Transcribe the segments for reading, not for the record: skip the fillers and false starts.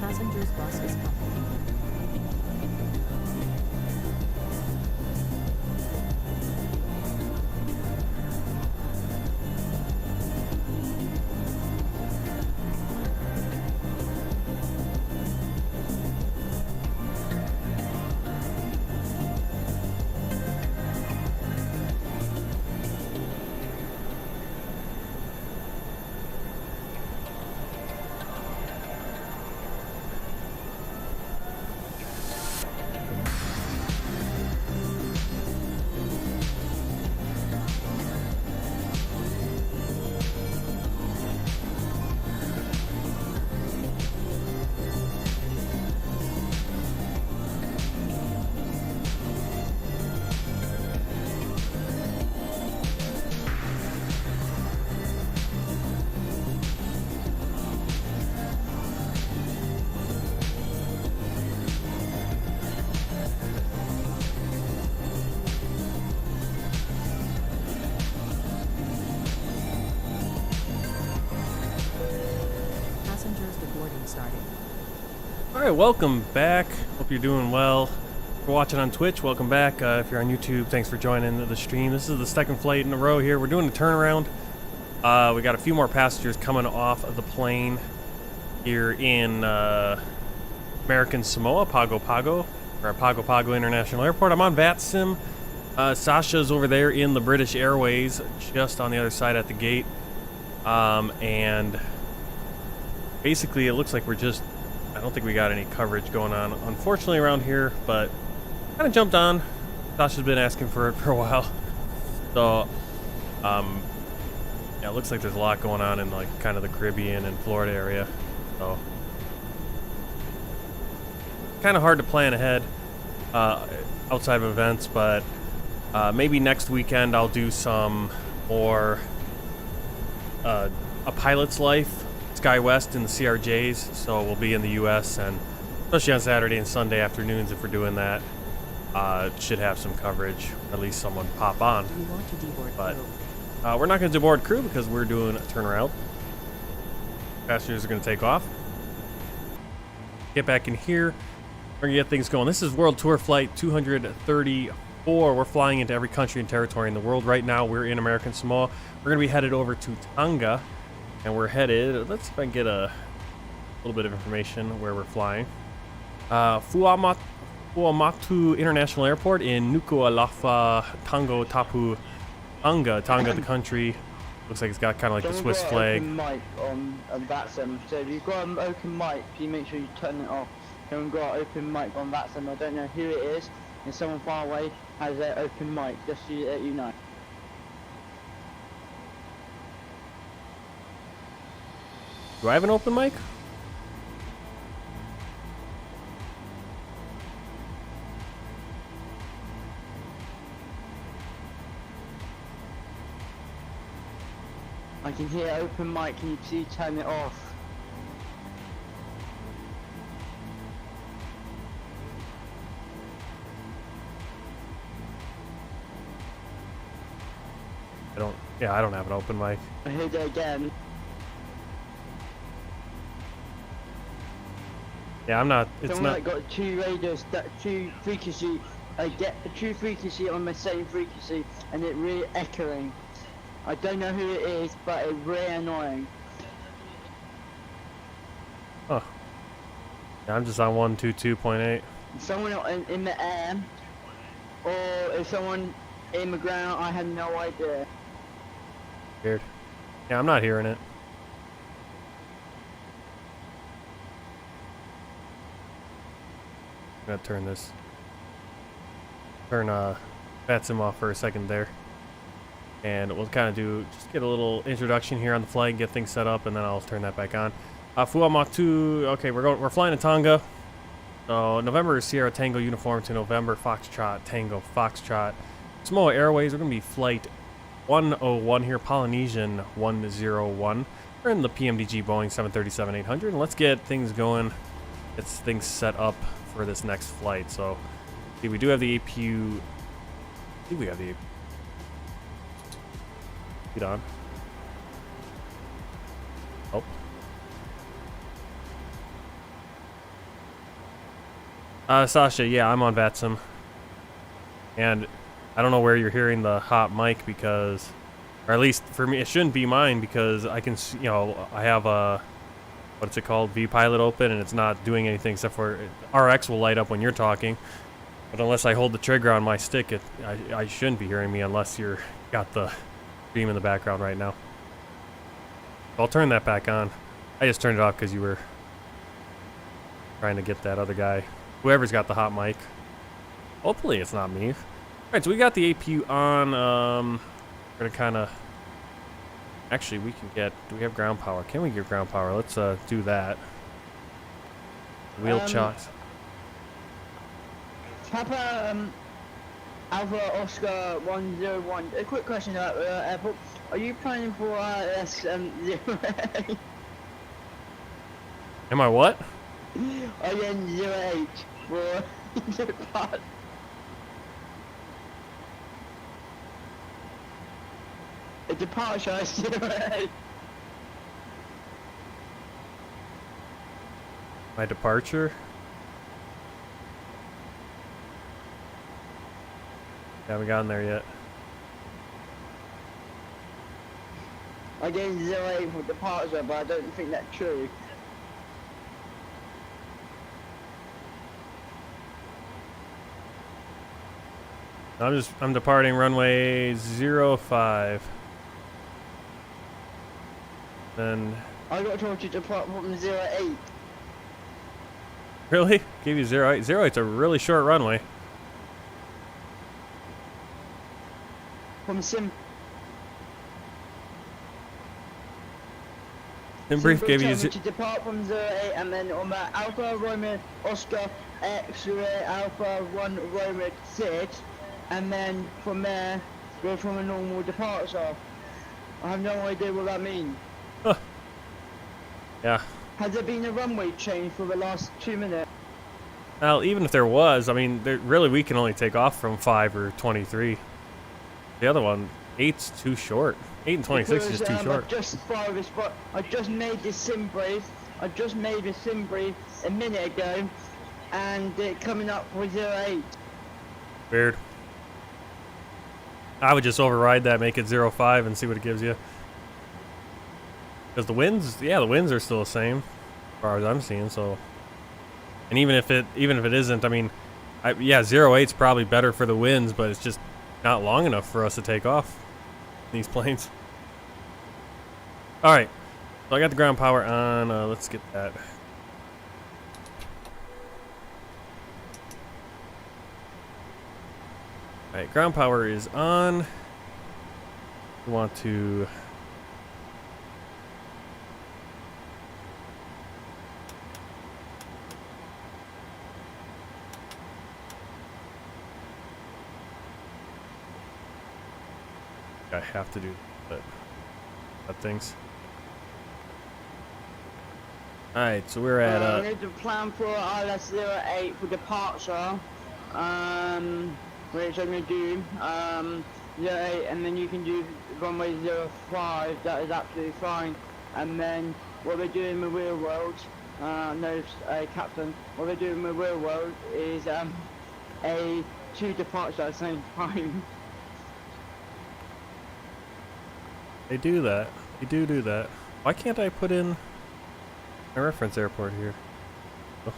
Passengers bus is coming. All right, welcome back. Hope you're doing well. If you're watching on Twitch, welcome back. If you're on YouTube, thanks for joining the stream. This is the second flight in a row here. We're doing a turnaround. We got a few more passengers coming off of the plane here in American Samoa, Pago, or Pago International Airport. I'm on VATSIM. Sasha's over there in the British Airways, just on the other side at the gate. And basically, it looks like I don't think we got any coverage going on, unfortunately, around here, but kind of jumped on. Sasha's been asking for it for a while. So, yeah, it looks like there's a lot going on in, like, kind of the Caribbean and Florida area. So, kind of hard to plan ahead outside of events, but maybe next weekend I'll do some more A Pilot's Life SkyWest in the CRJs, so we'll be in the US, and especially on Saturday and Sunday afternoons, if we're doing that, should have some coverage, at least someone pop on. We want to deboard But crew. we're not going to deboard crew because we're doing a turnaround. Passengers are going to take off. Get back in here. We're going to get things going. This is World Tour Flight 234. We're flying into every country and territory in the world right now. We're in American Samoa. We're going to be headed over to Tonga. And we're headed, let's see if I can get a little bit of information where we're flying. Fuaʻamotu International Airport in Nukuʻalofa, Tongatapu, Tonga, the country. Looks like it's got kind of like the Swiss flag. Open mic on VATSIM. So if you've got an open mic, you make sure you turn it off. Haven't got an open mic on VATSIM. I don't know who it is. If someone far away has their open mic, just so that you know. Do I have an open mic? I can hear open mic. Can you please turn it off? I don't have an open mic. I heard it again. Yeah, I'm not. It's Someone not. got two radios, two frequency. I get a true frequency on the same frequency, and it really echoing. I don't know who it is, but it's really annoying. Oh. Yeah, I'm just on 122.8. Someone in the air, or if someone in the ground, I have no idea. Weird. Yeah, I'm not hearing it. I'm gonna turn VATSIM off for a second there, and we'll kind of just get a little introduction here on the flight, get things set up, and then I'll turn that back on. Fuaʻamotu. Okay, we're flying to Tonga. So November Sierra Tango Uniform to November Foxtrot Tango Foxtrot. Samoa Airways. We're gonna be flight 101 here, Polynesian 101. We're in the PMDG Boeing 737-800, and let's get things going. Get things set up for this next flight. So, see, we do have the APU. I think we have the get on. Oh. Sasha, yeah, I'm on VATSIM. And I don't know where you're hearing the hot mic because, or at least for me, it shouldn't be mine because I can, you know, I have a, what's it called, vPilot open and it's not doing anything except for, RX will light up when you're talking. But unless I hold the trigger on my stick, I shouldn't be hearing me unless you're got the stream in the background right now. I'll turn that back on. I just turned it off because you were trying to get that other guy, whoever's got the hot mic. Hopefully it's not me. Alright, so we got the APU on. We're gonna kind of... Actually, we can get... Do we have ground power? Can we get ground power? Let's do that. Wheel chocks. Papa, Alpha Oscar 101. A quick question about airport. Are you planning for S08? Am I what? IN08 for depart. A departure 08. My departure? Haven't gotten there yet. I gave 08 for departure, but I don't think that's true. I'm departing runway 05. Then... I got told to depart from 08. Really? Gave you 08? 08's a really short runway. From Sim. In brief, Simple gave you... told me to depart from 08 and then on my Alpha Romeo Oscar X-ray Alpha 1 Romeo 6 and then from there go from a normal departure. I have no idea what that means. Huh. Yeah. Has there been a runway change for the last 2 minutes? Well, even if there was, I mean, really we can only take off from 5 or 23. The other one, 8's too short. 8 and 26 is just too short. I just made this sim brief. I just made this sim brief a minute ago, and it coming up for 08. Weird. I would just override that, make it 05 and see what it gives you. Because the winds, yeah, the winds are still the same, as far as I'm seeing. So, and even if it isn't, I mean, yeah, 08's probably better for the winds, but it's just not long enough for us to take off these planes. All right, so I got the ground power on. Let's get that. All right, ground power is on. We want to. I have to do that things. Alright, so we're at we need to plan for ILS 08 for departure. Which I'm gonna do 08 and then you can do runway 05, that is absolutely fine. And then what we're doing in the real world, captain, what we're doing in the real world is a 2 departure at the same time. They do that. They do that. Why can't I put in a reference airport here? Oh.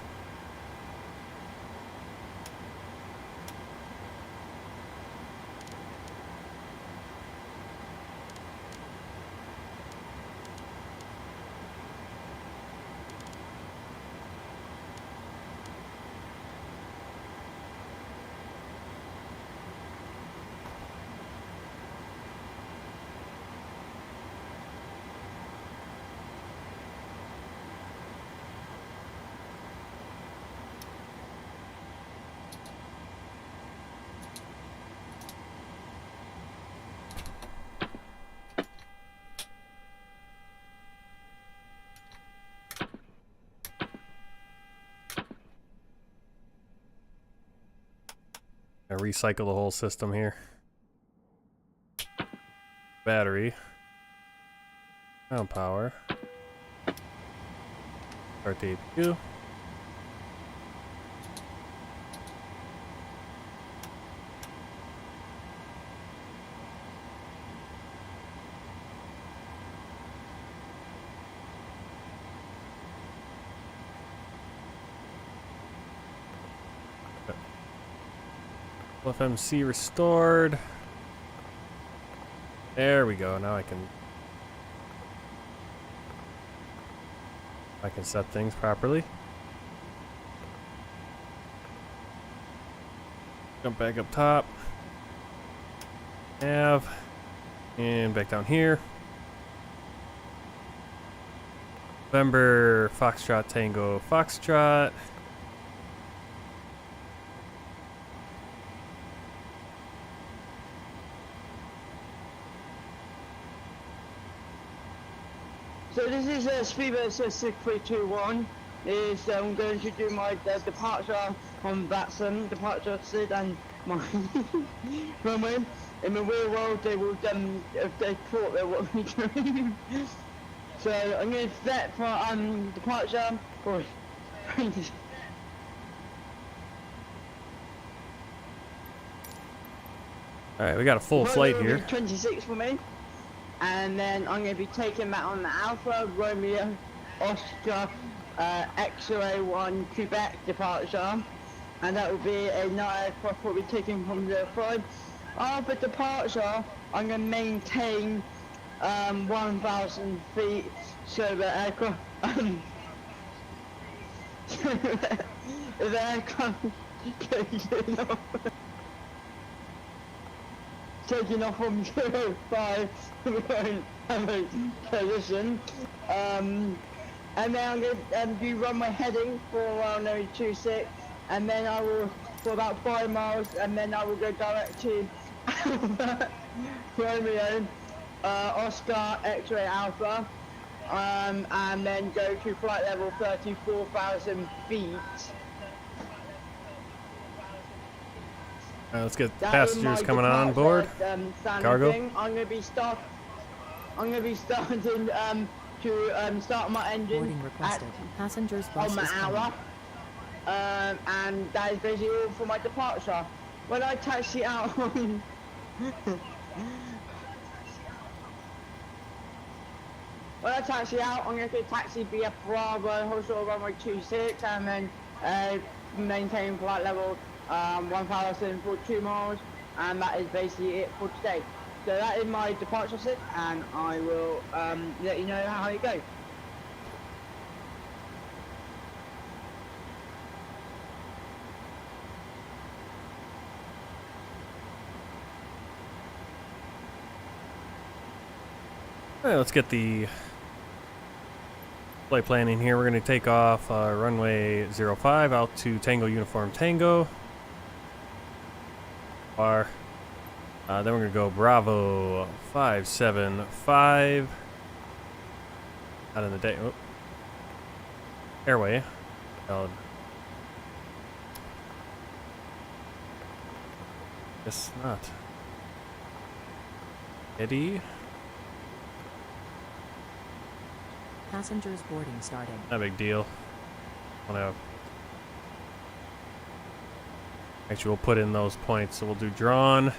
I recycle the whole system here. Battery. Ground power. Start the APU. FMC restored. There we go. Now I can set things properly. Jump back up top. Nav. And back down here. November, Foxtrot, Tango, Foxtrot. So this is Speedbird 6321. Is I'm going to do my departure on Batson, departure Sid and my runway. In the real world, they will if they thought they were me doing. So I'm going to set for departure. Boy. Alright, we got a full flight here. 26 for me. And then I'm going to be taking that on the Alpha Romeo Oscar X-Ray 1 Quebec departure, and that will be a night aircraft we'll be taking from 05. After departure, I'm going to maintain 1,000 feet, so the aircraft the aircraft taking off from 05, we won't have a collision. And then I'm going to do runway heading for 1026, and then I will, for about 5 miles, and then I will go direct to Romeo, Oscar, X-Ray Alpha, and then go to flight level 34,000 feet. Alright, let's get passengers coming on board. Cargo. I'm going to be starting to start my engine Boarding requested. Passengers bus on the is coming. hour. And that is basically all for my departure. When I taxi out on when I taxi out, I'm going to taxi BF Bravo, Hotel runway 26, and then maintain flight level 1,000 for 2 miles, and that is basically it for today. So that is my departure set, and I will let you know how it goes. Alright, let's get the flight planning here. We're going to take off runway 05 out to Tango Uniform Tango. Then we're going to go Bravo 575 out in the day. Oh. Airway. Valid. Guess not. Eddie. Passengers boarding starting. Not a big deal. Actually, we'll put in those points, so we'll do drawn.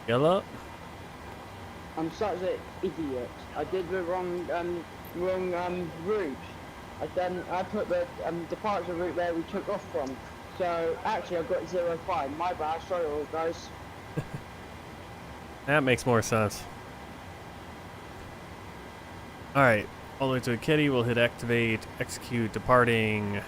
Yellow. I'm such an idiot. I did the wrong route. I put the departure route where we took off from. So actually, I've got 05. My bad. Sorry, all guys. That makes more sense. Alright, all the way to a kitty, we'll hit activate, execute, departing.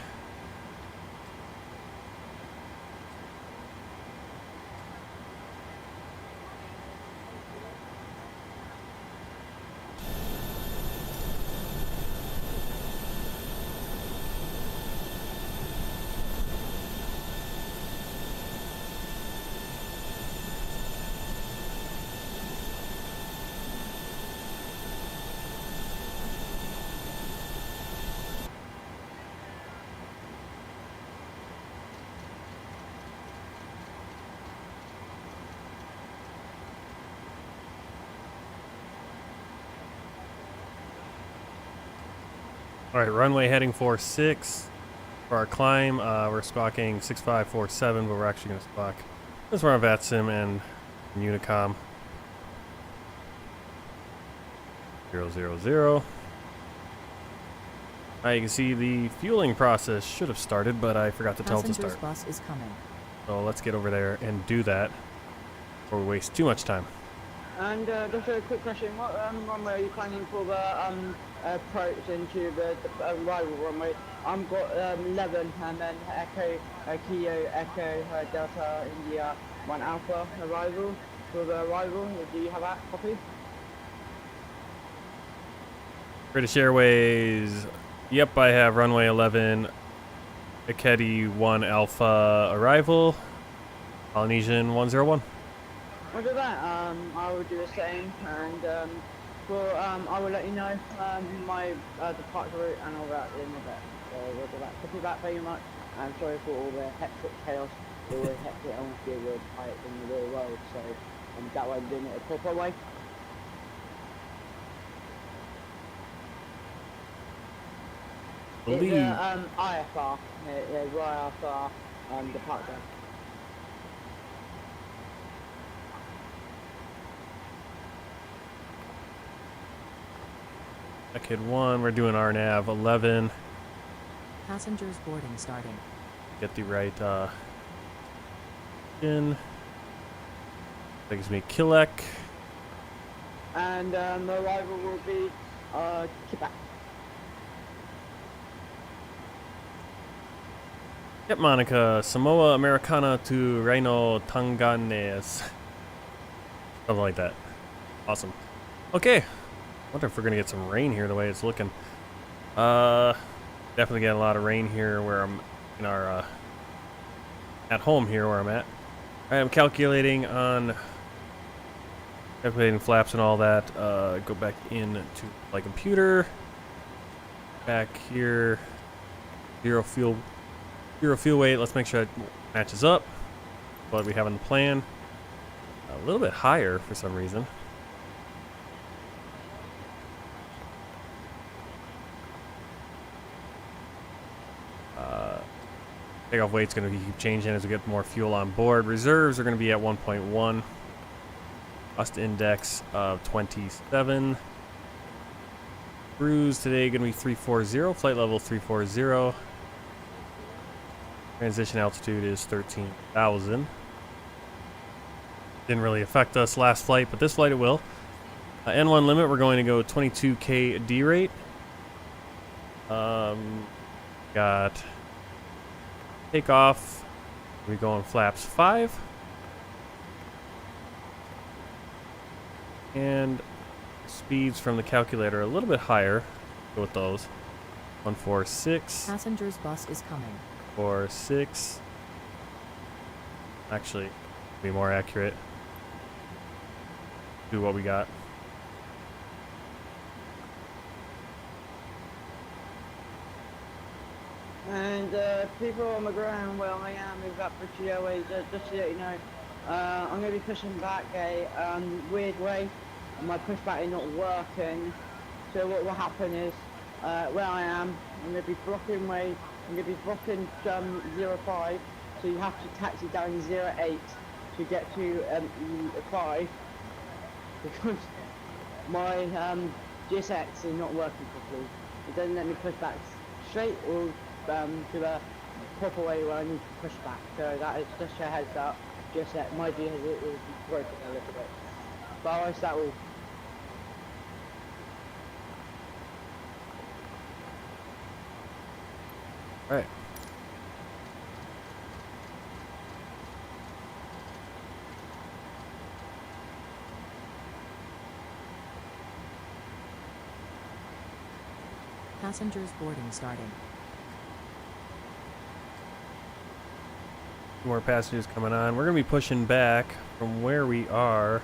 Alright, runway heading for 6 for our climb. We're squawking 6547, but we're actually going to squawk. This is where our VATSIM and Unicom. 000. You can see the fueling process should have started, but I forgot to tell it to Passengers start. bus is coming. So let's get over there and do that before we waste too much time. And just a quick question, what runway are you planning for the approach into the arrival runway? I've got 11 and then Echo, Kilo, Echo, Delta, India, 1 Alpha arrival for the arrival. Do you have that copy? British Airways, yep, I have runway 11, Ikedi 1 Alpha arrival, Polynesian 101. After that, I will do the same, and I will let you know my departure route and all that in a bit. So we'll do that. Copy that very much. I'm sorry for all the hectic chaos, all the hectic atmosphere with pirates in the real world. So that way I'm doing it a proper way. Believe. It's IFR, IFR departure. Kid 1, we're doing RNAV 11. Passengers boarding starting. Get the right in. That gives me Kilek. And the arrival will be Quebec. Yep, Monica. Samoa Americana to Reino Tonganes. Something like that. Awesome. Okay. Wonder if we're gonna get some rain here the way it's looking. Definitely getting a lot of rain here where I'm in our at home here where I'm at. Alright, I'm calculating flaps and all that. Go back into my computer. Back here. Zero fuel weight. Let's make sure it matches up. What we have in the plan. A little bit higher for some reason. Takeoff weight's going to keep changing as we get more fuel on board. Reserves are going to be at 1.1. Cost index of 27. Cruise today going to be 340. Flight level 340. Transition altitude is 13,000. Didn't really affect us last flight, but this flight it will. N1 limit, we're going to go 22K D rate. Got takeoff. We go on flaps 5. And speeds from the calculator a little bit higher. Go with those. 146. Passengers bus is coming. 46. Actually, be more accurate. Do what we got. And people on the ground where I am in that British Airways, just to let you know, I'm going to be pushing back a weird way. My pushback is not working. So what will happen is, where I am, I'm going to be blocking way. I'm going to be blocking 05. So you have to taxi down 08 to get to 5 because my GSX is not working properly. It doesn't let me push back straight or to the proper way where I need to push back. So that is just a heads up. Just that my G has it is broken a little bit. But otherwise that will. Right. Passengers boarding starting. More passengers coming on. We're gonna be pushing back from where we are.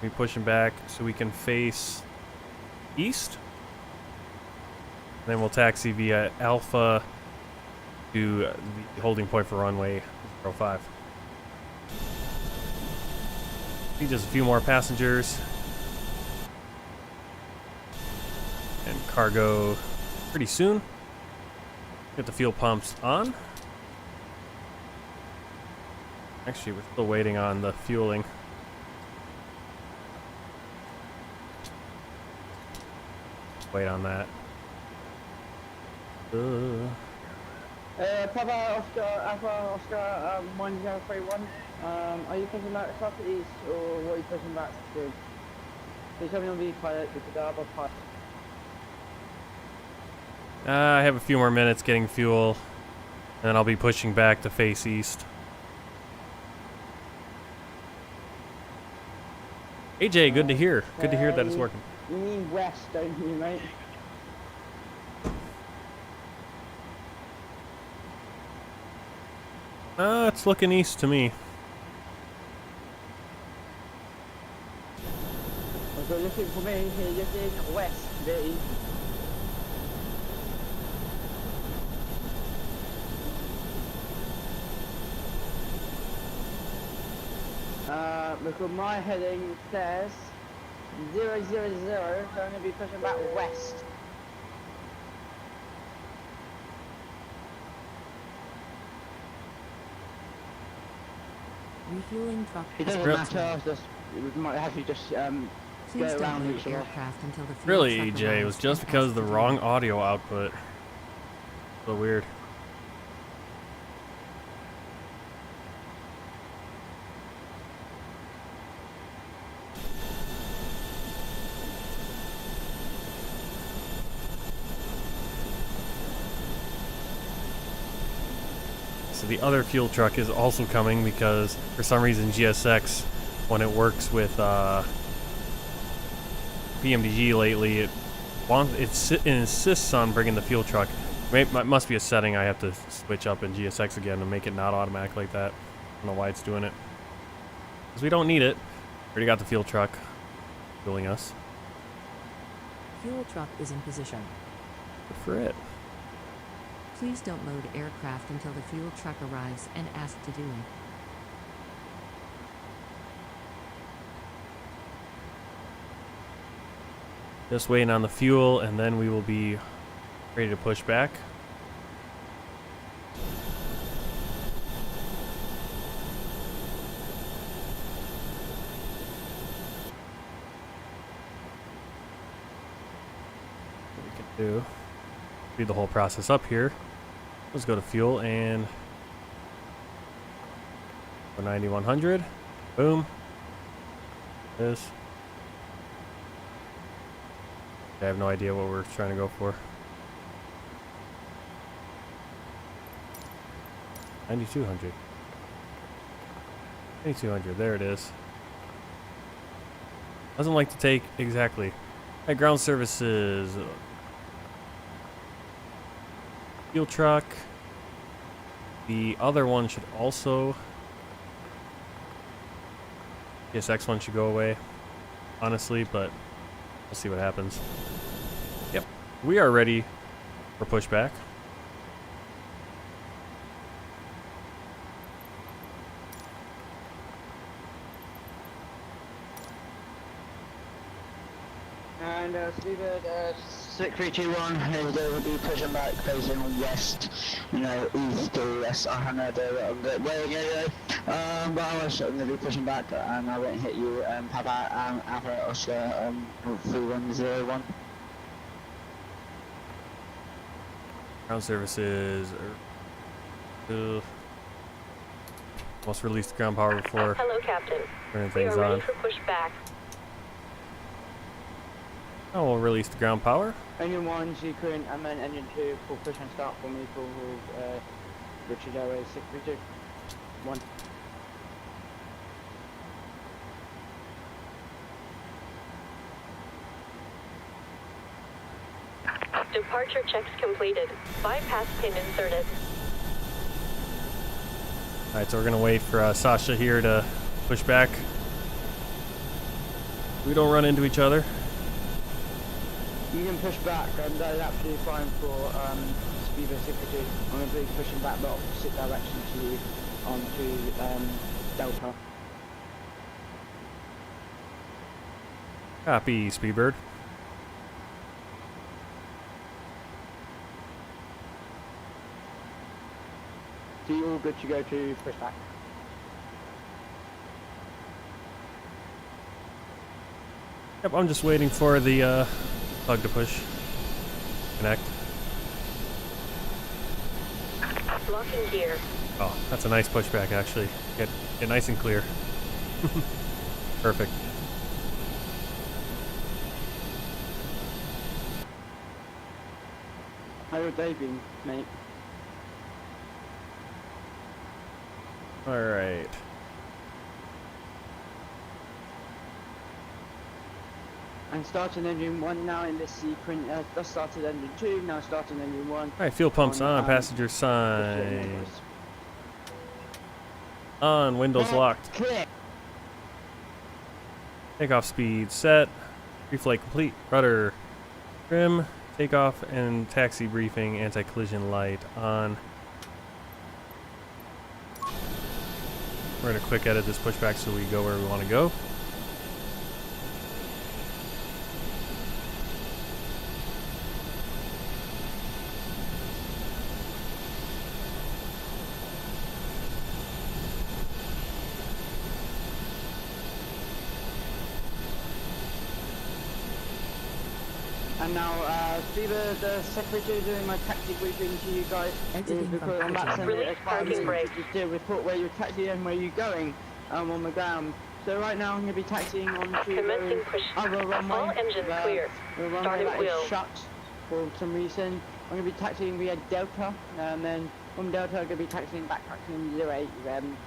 Be pushing back so we can face east. And then we'll taxi via Alpha to the holding point for runway 05. Need just a few more passengers. And cargo pretty soon. Get the fuel pumps on. Actually, we're still waiting on the fueling. Wait on that. Papa Oscar, Alpha Oscar, 1031. Are you pushing back southeast or what are you pushing back to? Please tell me on the pilot because I have a pilot. I have a few more minutes getting fuel, and then I'll be pushing back to face east. AJ, good to hear. Good to hear that it's working. You mean west, don't you, mate? It's looking east to me. So looking for me, you're looking west, today. Because my heading says 000, so I'm going to be pushing back west. Refueling truck. It doesn't matter, just, we might have to just Please go don't around load each other. aircraft until the fuel Really, truck AJ, it was arrives just and because asks of the to wrong join. audio output. So weird. So the other fuel truck is also coming because for some reason GSX, when it works with PMDG lately, it insists on bringing the fuel truck. It must be a setting I have to switch up in GSX again to make it not automatic like that. I don't know why it's doing it. Because we don't need it. Already got the fuel truck fueling us. Fuel truck is in position. Good for it. Please don't load aircraft until the fuel truck arrives and ask to join. Just waiting on the fuel, and then we will be ready to push back. What we can do, speed the whole process up here. Let's go to fuel and go 9100. Boom. This. I have no idea what we're trying to go for. 9200. 9200, there it is. Doesn't like to take exactly. Alright, ground services. Fuel truck. The other one should also. PSX one should go away, honestly, but we'll see what happens. Yep, we are ready for pushback. And Stephen, 6321, and they will be pushing back, facing west, east or west. I don't know the way anyway. But I was going to be pushing back, and I won't hit you, Papa, Alpha Oscar, 3101. Ground services. Almost released ground power before Hello, Captain. turning We things are ready on. for pushback. Oh, we'll release the ground power. Engine 1, G-Current, and then Engine 2, full push and start for me for Richard Airways 632. 1. Departure checks completed. Bypass pin inserted. Alright, so we're going to wait for Sasha here to push back. We don't run into each other. You can push back, and that is absolutely fine for Speedway 62. I'm going to be pushing back the opposite direction to you onto Delta. Copy, Speedbird. So you're all good to go to push back. Yep, I'm just waiting for the plug to push. connect. Locking gear. Oh, that's a nice pushback actually. Get nice and clear. Perfect. How your day been, mate? Alright. And starting engine 1 now in this sequence. Just started engine 2, now starting engine 1. Alright, fuel pumps on, passenger side. On, windows locked. Clear. Takeoff speed set. Reflight complete. Rudder trim. Takeoff and taxi briefing. Anti-collision light on. We're going to quick edit this pushback so we go where we want to go. And now, see the secretary doing my taxi briefing to you guys. Because on that side, it's quite easy to just do a report where you're taxiing and where you're going on the ground. So right now I'm going to be taxiing onto the other runway. All engines clear. The runway Started that wheel. is shut for some reason. I'm going to be taxiing via Delta, and then from Delta I'm going to be taxiing back to 08,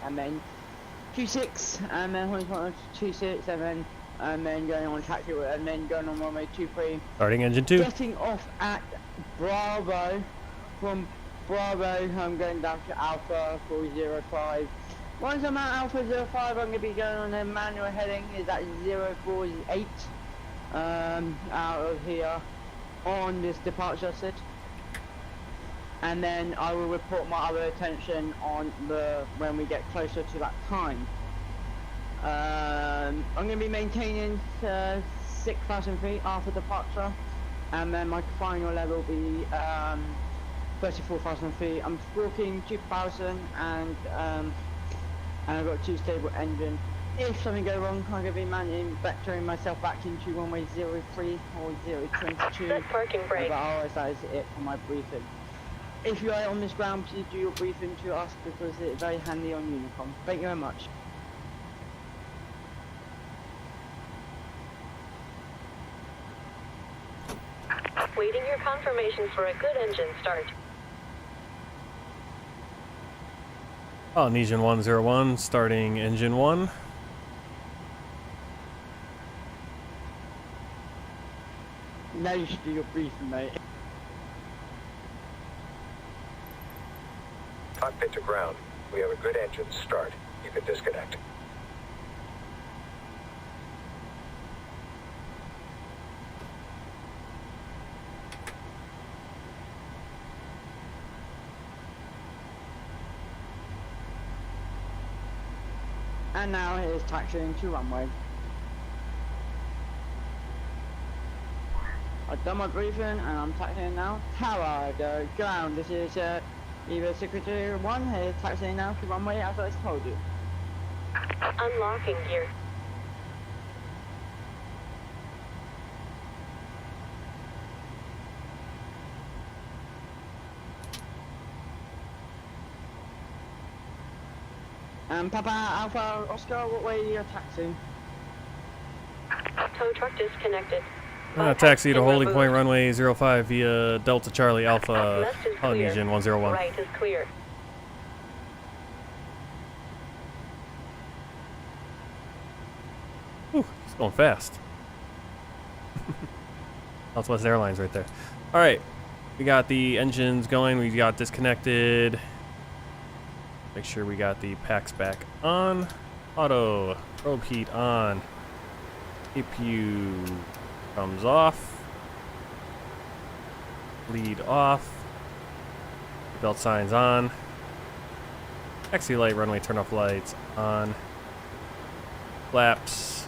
and then 26, and then 26, and then going on taxi, and then going on runway 23. Starting engine 2. Getting off at Bravo. From Bravo, I'm going down to Alpha 405. Once I'm at Alpha 05, I'm going to be going on a manual heading. Is at 048. Out of here on this departure set. And then I will report my other attention on when we get closer to that time. I'm going to be maintaining 6,000 feet after departure, and then my final level will be 34,000 feet. I'm squawking 2,000, and I've got 2 stable engine. If something goes wrong, I'm going to be vectoring myself back into runway 03 or 022. Set parking brake. But otherwise, that is it for my briefing. If you are on this ground, please do your briefing to us because it's very handy on Unicom. Thank you very much. Waiting your confirmation for a good engine start. Polynesian 101, starting engine 1. Now you should do your briefing, mate. Cockpit to ground. We have a good engine start. You can disconnect. And now it is taxiing to runway. I've done my briefing and I'm taxiing now. Tower, go ground. This is either Secretary 1 is taxiing now to runway as I told you. Unlocking gear. Papa Alpha Oscar, what way are you taxiing? Tow truck disconnected. Taxi to Bypass holding removed. point runway 05 via Delta Charlie Alpha Left is clear. Polynesian 101. Right is clear. Whew, it's going fast. Southwest Airlines right there. All right, we got the engines going. We got disconnected. Make sure we got the packs back on. Auto, probe heat on. APU comes off. Lead off. Belt signs on. Taxi light, runway turn-off lights on. Flaps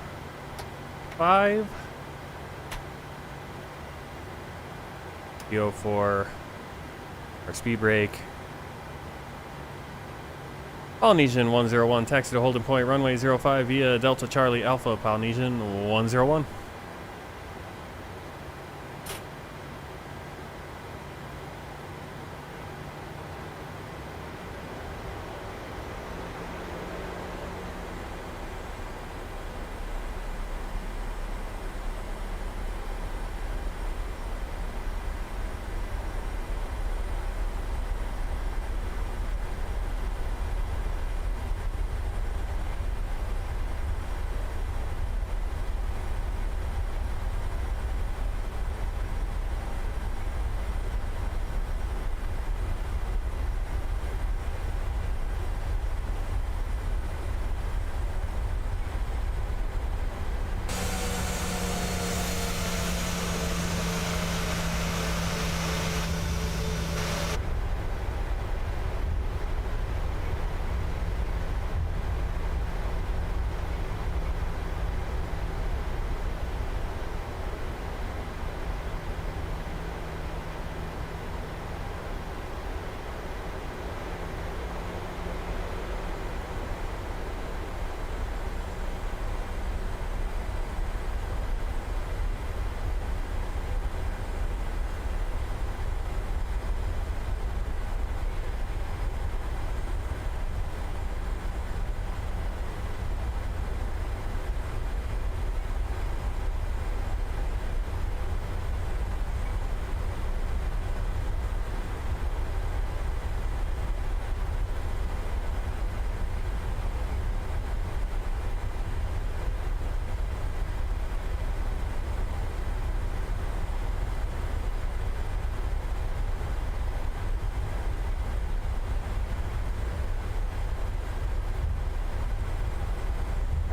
5. Go for our speed brake. Polynesian 101, taxi to holding point, runway 05 via Delta Charlie Alpha, Polynesian 101.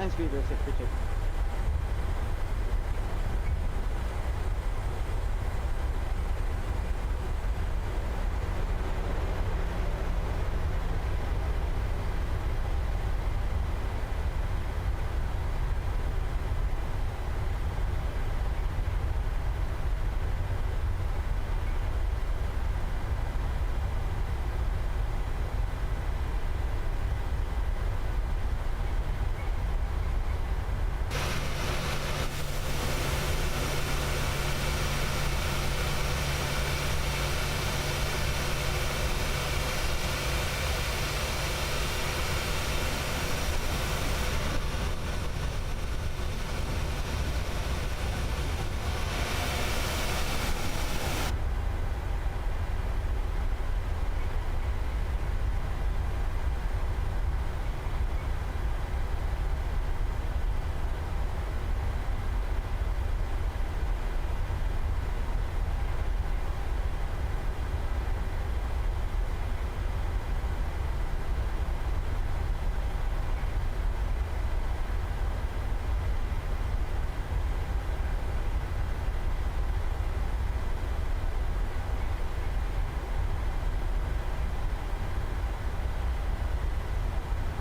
NSTU 632.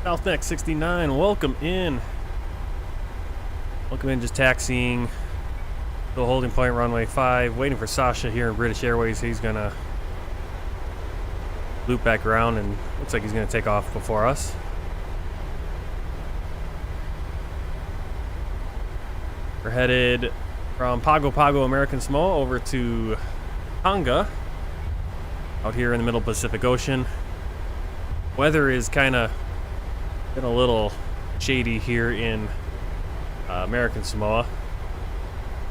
South Neck 69, welcome in. Welcome in, just taxiing the holding point runway 5, waiting for Sasha here in British Airways. He's gonna loop back around and looks like he's gonna take off before us. We're headed from Pago American Samoa over to Tonga, out here in the middle Pacific Ocean. Weather is kind of been a little shady here in American Samoa.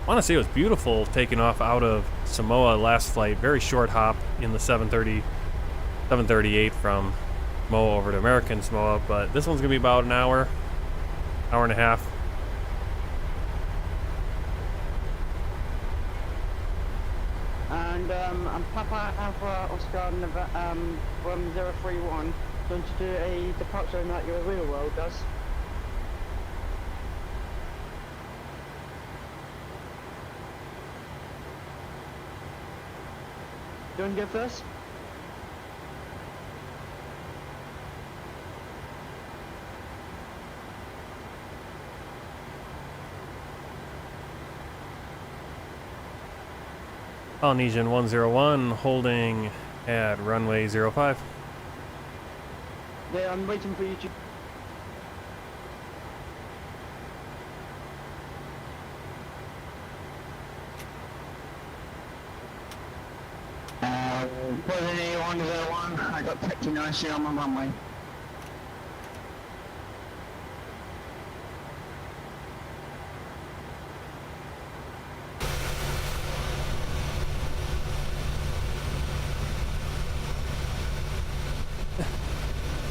I want to say it was beautiful taking off out of Samoa last flight. Very short hop in the 738 from Samoa over to American Samoa, but this one's gonna be about an hour and a half. And I'm Papa Alpha Oscar from 031. Going to do a departure like your real world does. Do you want to go first? Polynesian 101 holding at runway 05. Yeah, I'm waiting for you to... Polynesian 101, I got pretty nice here on my runway.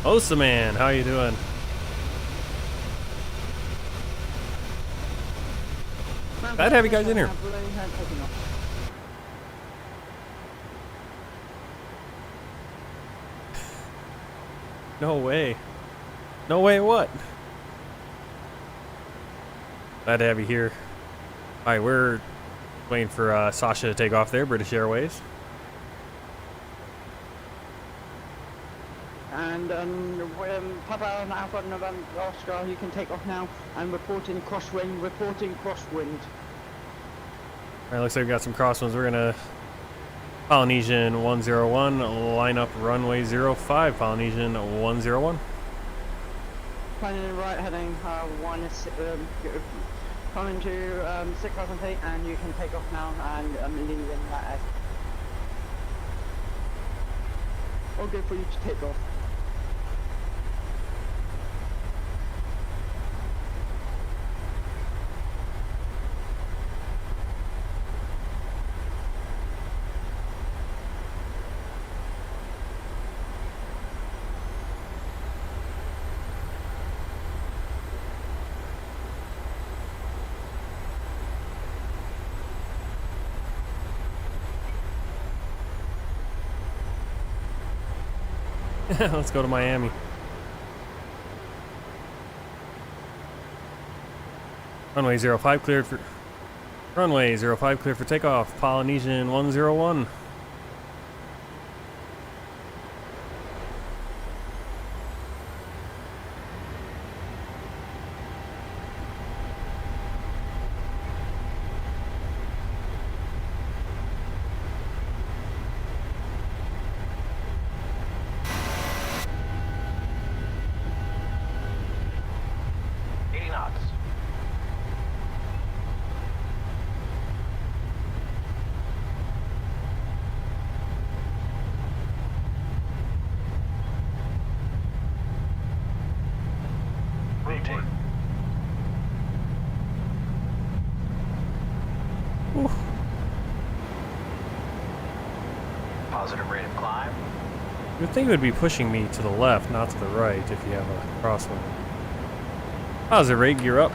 Osa man, how you doing? Glad to have you guys in here. No way. No way what? Glad to have you here. Alright, we're waiting for Sasha to take off there, British Airways. And Papa and Alpha November Oscar, you can take off now. I'm reporting crosswind, Alright, looks like we got some crosswinds. We're gonna Polynesian 101 line up runway 05, Polynesian 101. Planning right, heading coming to 6,000 feet, and you can take off now and leaving that edge. All good for you to take off. Let's go to Miami. Runway 05 cleared for... Runway 05 cleared for takeoff. Polynesian 101. Positive rate of climb. You would think it would be pushing me to the left, not to the right, if you have a crosswind. How's it, rate? Gear up.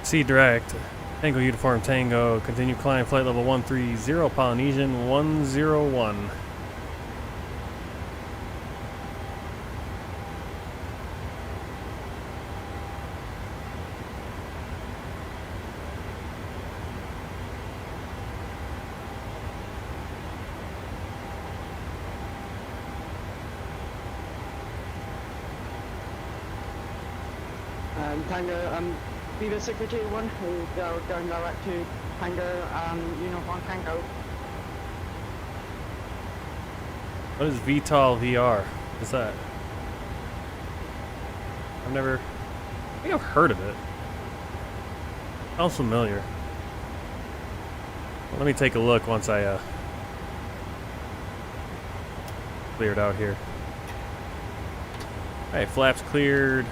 C direct, Tango Uniform Tango, continue climb flight level 130, Polynesian 101. Tango, B738 one, who go going direct to Tango, Uniform Tango. What is VTOL VR? What's that? I think I've heard of it. Sounds familiar. Well, let me take a look once I clear it out here. Alright, flaps cleared.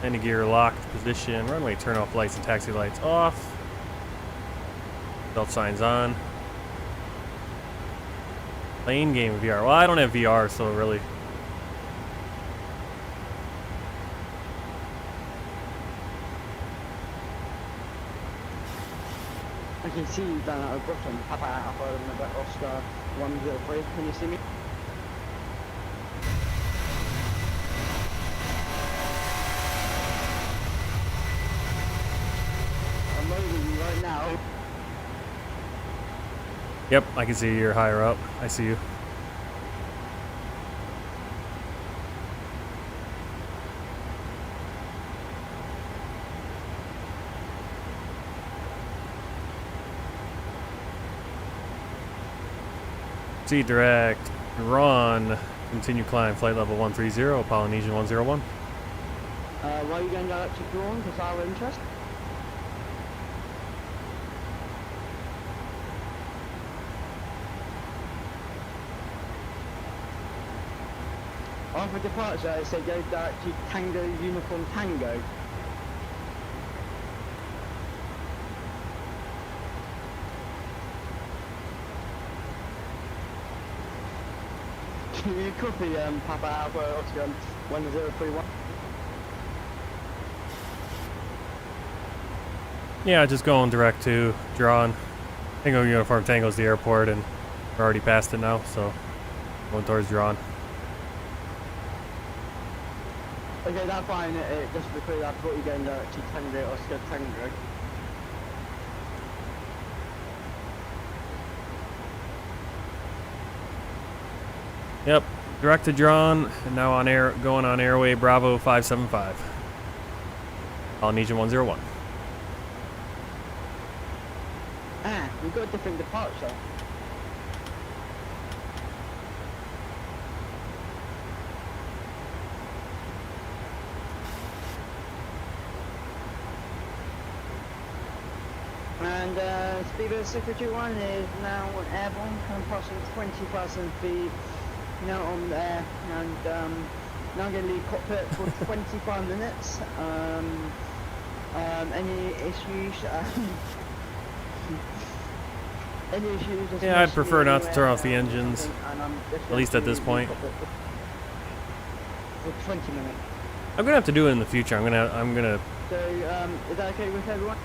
Landing gear locked position. Runway turn off lights and taxi lights off. Belt signs on. Playing game of VR. Well, I don't have VR, so really. I can see you down at Brooklyn, Papa Alpha and Oscar 103. Can you see me? I'm loading you right now. Yep, I can see you're higher up. I see you. C direct, Iran, continue climb, flight level 130, Polynesian 101. Why are you going direct to Drawn? Because our interest? On for departure, it said go direct to Tango Uniform Tango. Can you copy Papa Alpha Oscar 1031? Yeah, just going direct to Drawn. Tango Uniform Tango's the airport, and we're already past it now, so going towards Drawn. Okay, that's fine. Just to be clear, I thought you were going direct to Tango Oscar Tango. Yep, directed drawn, and now on air, going on airway Bravo 575. Polynesian 101. Ah, we've got a different departure. And speedboat 621 is now airborne, passing 20,000 feet. Now on there, and now I'm going to leave cockpit for 25 minutes. Any issues? Any issues? Just Yeah, I'd message prefer me not to turn anywhere, off the engines, and I'm just at least going at this to point. leave cockpit for 20 minutes. I'm gonna have to do it in the future. I'm gonna So, is that okay with everyone?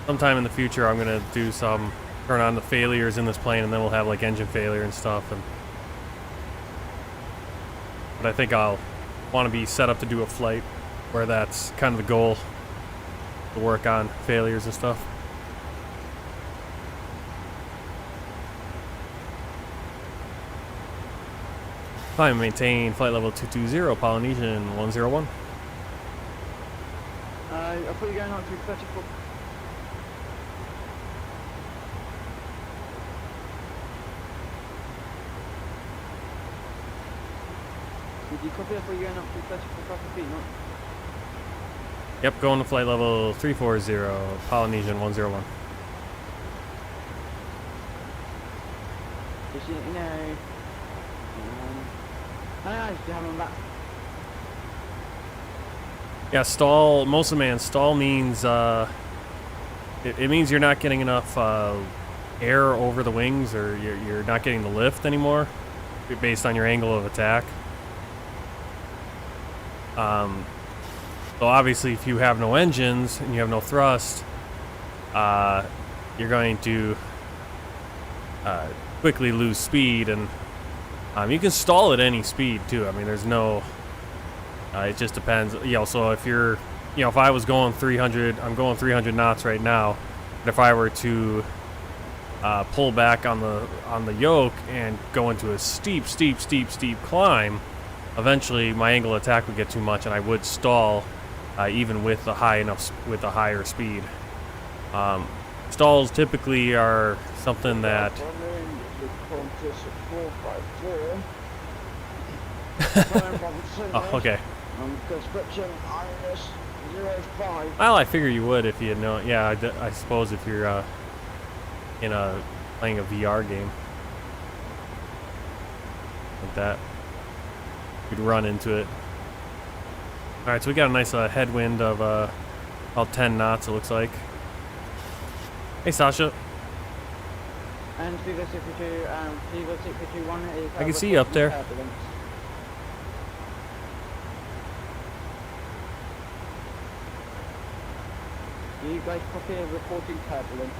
sometime in the future. I'm gonna do some turn on the failures in this plane, and then we'll have like engine failure and stuff. But I think I'll want to be set up to do a flight where that's kind of the goal, to work on failures and stuff. Climb, maintain flight level 220, Polynesian 101. I thought you were going up to 34. Did you copy? I thought you were going up to 34,000 feet, not? Yep, going to flight level 340, Polynesian 101. Just, you know, I just have them back. Yeah, stall, most of the man, stall means, it means you're not getting enough air over the wings, or you're not getting the lift anymore, based on your angle of attack. So obviously if you have no engines and you have no thrust, you're going to quickly lose speed, and you can stall at any speed too. I mean, there's no, it just depends. You know, so if you're, you know, if I was going 300, I'm going 300 knots right now, but if I were to pull back on the yoke and go into a steep climb, eventually my angle of attack would get too much, and I would stall, even with a higher speed. Stalls typically are something that oh, okay. Conscription -05. Well, I figure you would if you know. Yeah, I suppose if you're playing a VR game like that, you'd run into it. All right, so we got a nice headwind of about 10 knots. It looks like. Hey, Sasha. And speedboat 622 and speedboat 621 is. I can see you up there. Turbulence. You guys copy reporting turbulence.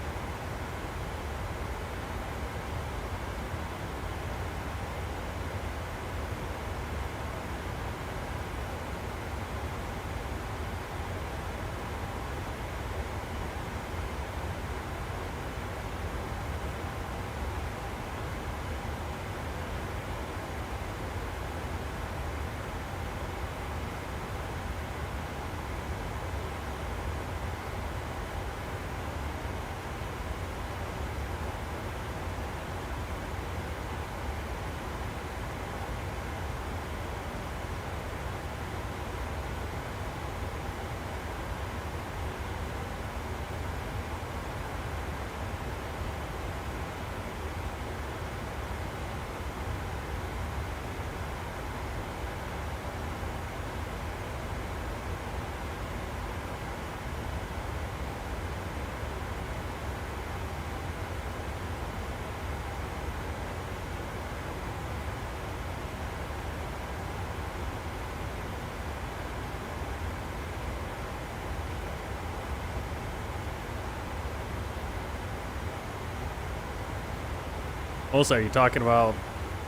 Also, are you talking about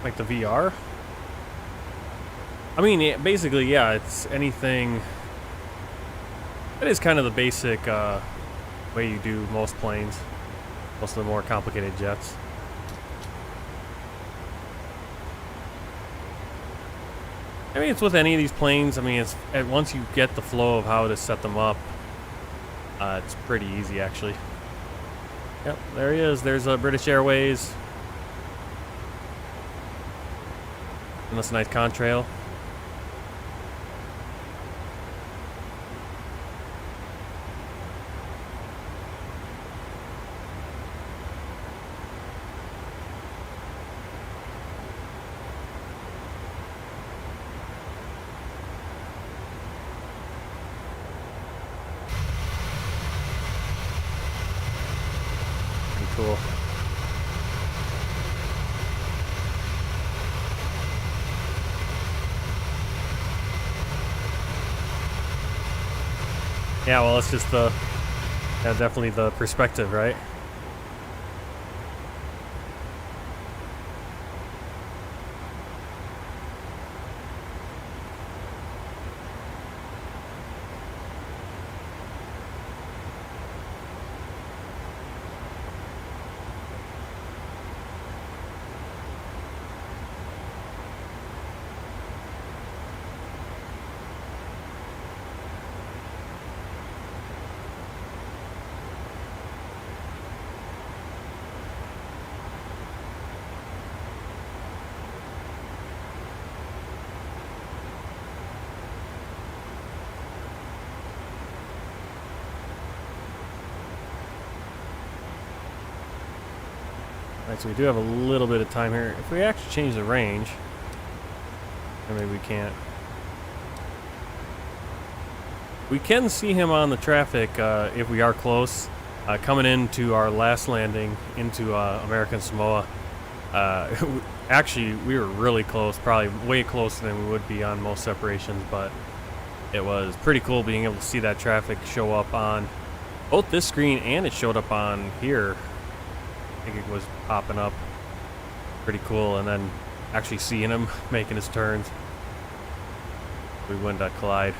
like the VR? I mean, basically, yeah, it's anything. It is kind of the basic way you do most planes, most of the more complicated jets. I mean, it's with any of these planes. I mean, it's once you get the flow of how to set them up, it's pretty easy actually. Yep, there he is. There's British Airways. And that's a nice contrail. Cool. Yeah, well, it's just definitely the perspective, right? Alright, so we do have a little bit of time here. If we actually change the range, or maybe we can't. We can see him on the traffic if we are close, coming into our last landing into American Samoa. Actually, we were really close, probably way closer than we would be on most separations, but it was pretty cool being able to see that traffic show up on both this screen and it showed up on here. I think it was popping up. Pretty cool, and then actually seeing him making his turns. We wouldn't collide.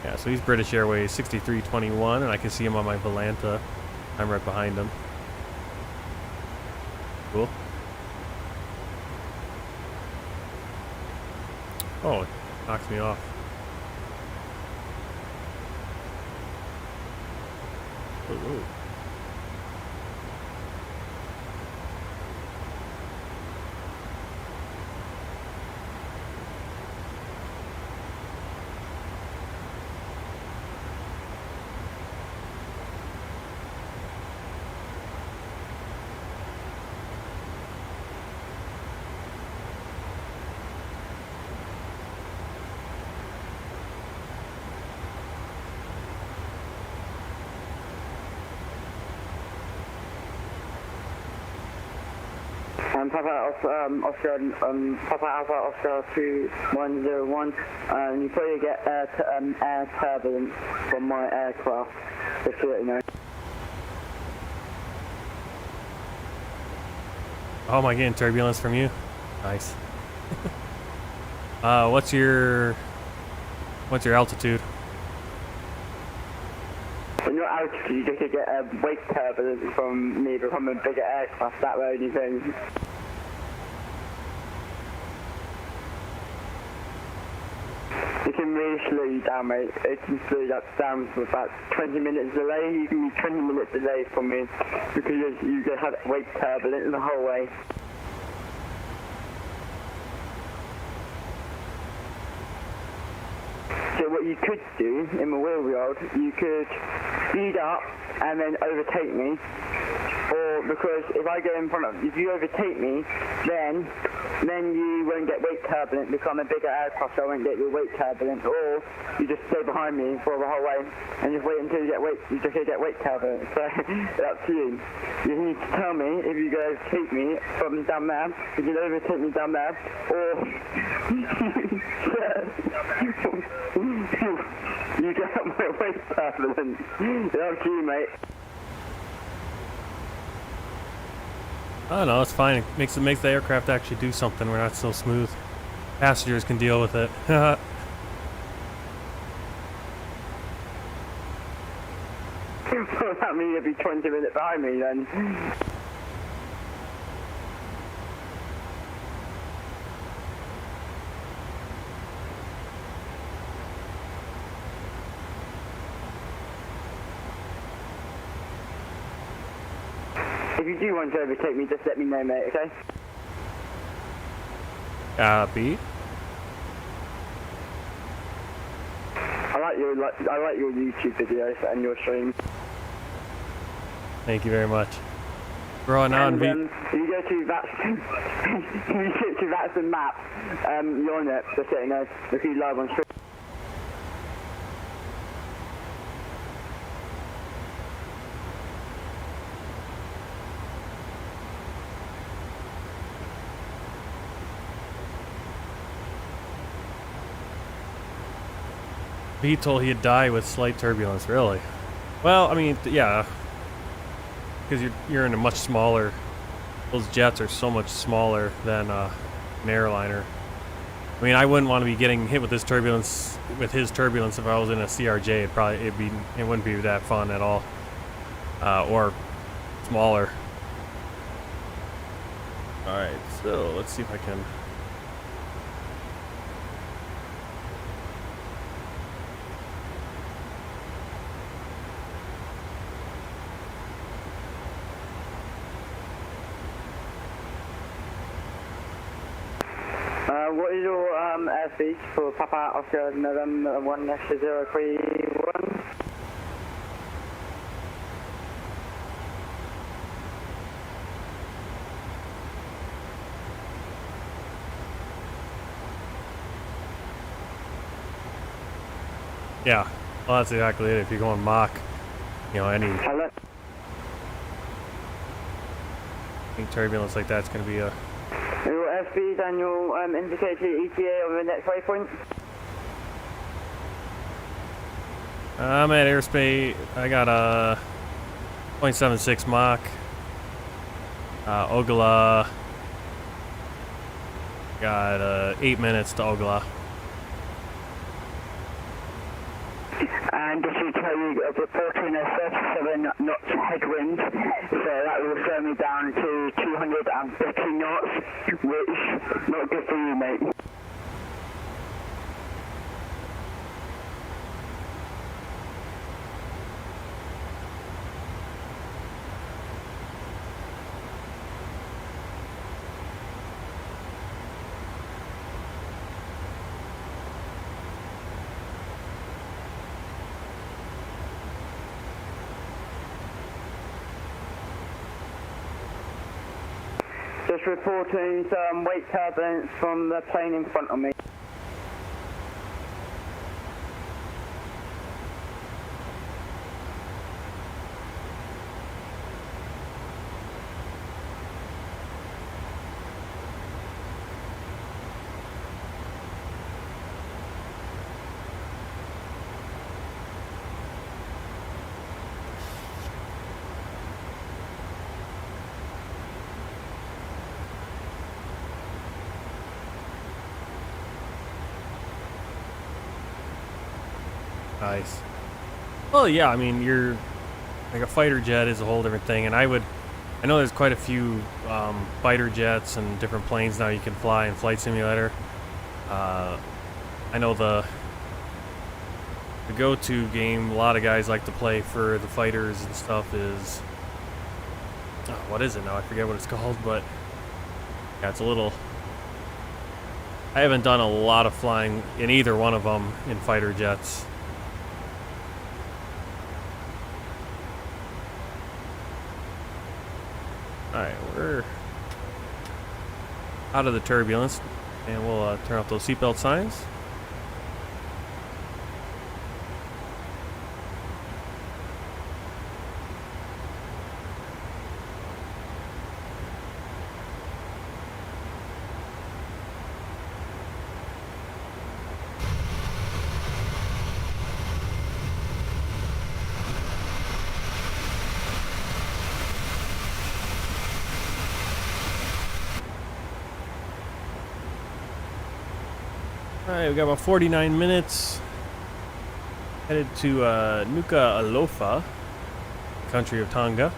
Yeah, so he's British Airways 6321, and I can see him on my Volanta. I'm right behind him. Cool. Oh, it knocks me off. Ooh. Papa Alpha Oscar 2101, you probably get air turbulence from my aircraft, just to let you know. Oh, am I getting turbulence from you? Nice. What's your altitude? When you're altitude, you just get a wake turbulence from me from a bigger aircraft, that way only thing. It can really slow you down, mate. It can slow you down for about 20 minutes delay. You can be 20 minutes delay from me because you just have wake turbulence the whole way. So what you could do in the real world, you could speed up and then overtake me. Or because if I go in front of, if you overtake me, then you won't get wake turbulence because I'm a bigger aircraft, so I won't get your wake turbulence. Or you just stay behind me for the whole way and just wait until you get wake, you just get wake turbulence. So it's up to you. You need to tell me if you go overtake me from down there, you can overtake me down there, or you get my wake turbulence. It's up to you, mate. Oh no, it's fine. It makes the aircraft actually do something. We're not so smooth. Passengers can deal with it. Well, that means you'll be 20 minutes behind me then. If you do want to overtake me, just let me know, mate, okay? Copy. I like your YouTube videos and your stream. Thank you very much. Growing on, And, if you go to that, if you go to that's the map, you're on it. Just letting you know, if you live on stream. He told he'd die with slight turbulence, really. Well, I mean, yeah. Because you're in a much smaller... Those jets are so much smaller than an airliner. I mean, I wouldn't want to be getting hit with this turbulence, with his turbulence, if I was in a CRJ. It wouldn't be that fun at all. Or smaller. Alright, so let's see if I can... What is your airspeed for Papa Oscar November 1-031? Yeah, well, that's exactly it. If you're going Mach, you know, any turbulence like that's going to be a... Your airspeed and your indicator ETA on the next waypoint? I'm at airspace. I got a 0.76 Mach. Ogala. Got 8 minutes to Ogala. And just to tell you, reporting a 37 knots headwind, so that will slow me down to 250 knots, which not good for you, mate. Just reporting some weight turbulence from the plane in front of me. Nice. Well, yeah, I mean, you're like a fighter jet is a whole different thing, and I know there's quite a few fighter jets and different planes now you can fly in Flight Simulator. I know the go-to game a lot of guys like to play for the fighters and stuff is what is it now? I forget what it's called, but yeah, it's a little. I haven't done a lot of flying in either one of them in fighter jets. Alright, we're out of the turbulence, and we'll turn off those seatbelt signs. Alright, we got about 49 minutes. Headed to Nukuʻalofa, country of Tonga.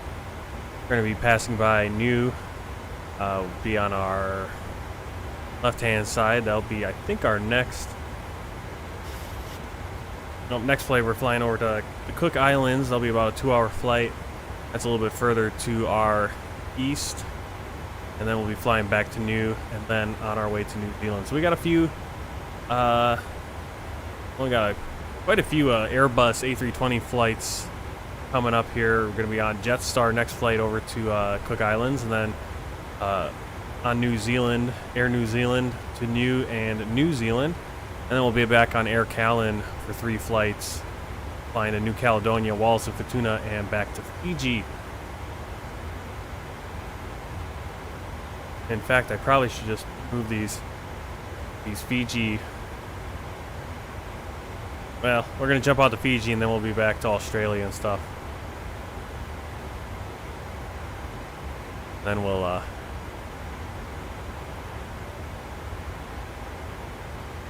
We're going to be passing by New. We'll be on our left-hand side. That'll be, I think, our next... Nope, next flight we're flying over to the Cook Islands. That'll be about a 2-hour flight. That's a little bit further to our east, and then we'll be flying back to New, and then on our way to New Zealand. So we got a few, only got quite a few Airbus A320 flights coming up here. We're going to be on Jetstar next flight over to Cook Islands, and then on New Zealand, Air New Zealand to New and New Zealand, and then we'll be back on Air Calin for 3 flights, flying to New Caledonia, Wallis and Futuna, and back to Fiji. In fact, I probably should just move these Fiji. Well, we're gonna jump out to Fiji and then we'll be back to Australia and stuff. Then we'll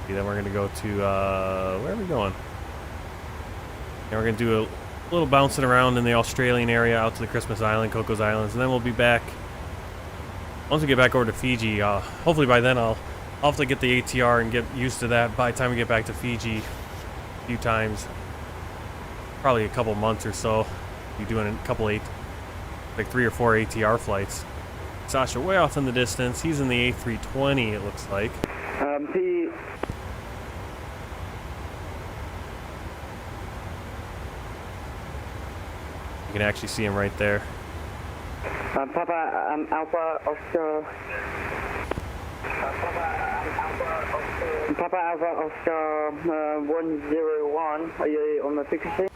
then we're gonna go to where are we going? And we're gonna do a little bouncing around in the Australian area out to the Christmas Island, Cocos Islands, and then we'll be back. Once we get back over to Fiji, hopefully by then I'll have to get the ATR and get used to that by the time we get back to Fiji a few times. Probably a couple months or so. Be doing a couple like 3 or 4 ATR flights. Sasha way off in the distance. He's in the A320, it looks like. P. You can actually see him right there. Papa, Alpha Oscar. Papa Alpha Oscar 101. Are you on the frequency?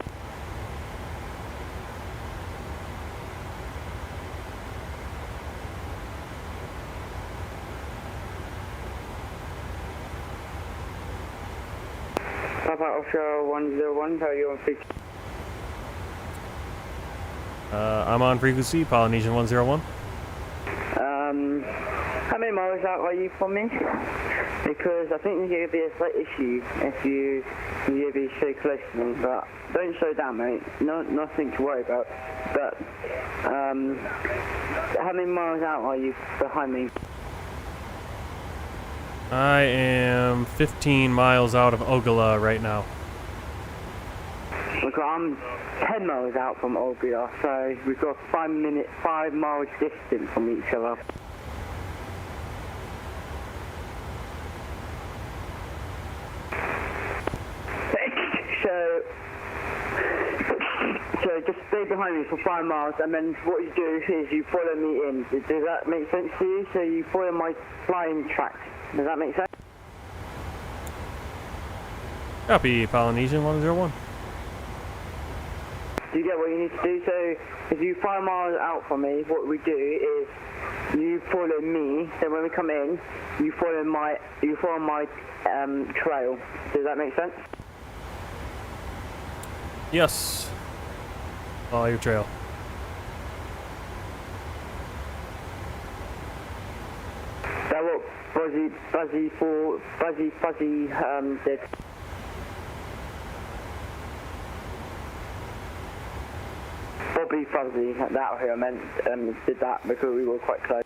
Papa Oscar 101. Are you on frequency? I'm on frequency, Polynesian 101. How many miles out are you from me? Because I think there's going to be a slight issue if you be so close to me, but don't slow down, mate. Nothing to worry about. But how many miles out are you behind me? I am 15 miles out of Ogula right now. Look, I'm 10 miles out from Ogula, so we've got 5 miles distance from each other. So just stay behind me for 5 miles, and then what you do is you follow me in. Does that make sense to you? So you follow my flying tracks. Does that make sense? Copy, Polynesian 101. Do you get what you need to do? So if you 5 miles out from me, what we do is you follow me. So when we come in, you follow my trail. Does that make sense? Yes. Follow your trail. That what Fuzzy did. Bobby Fuzzy, that who I meant, did that because we were quite close.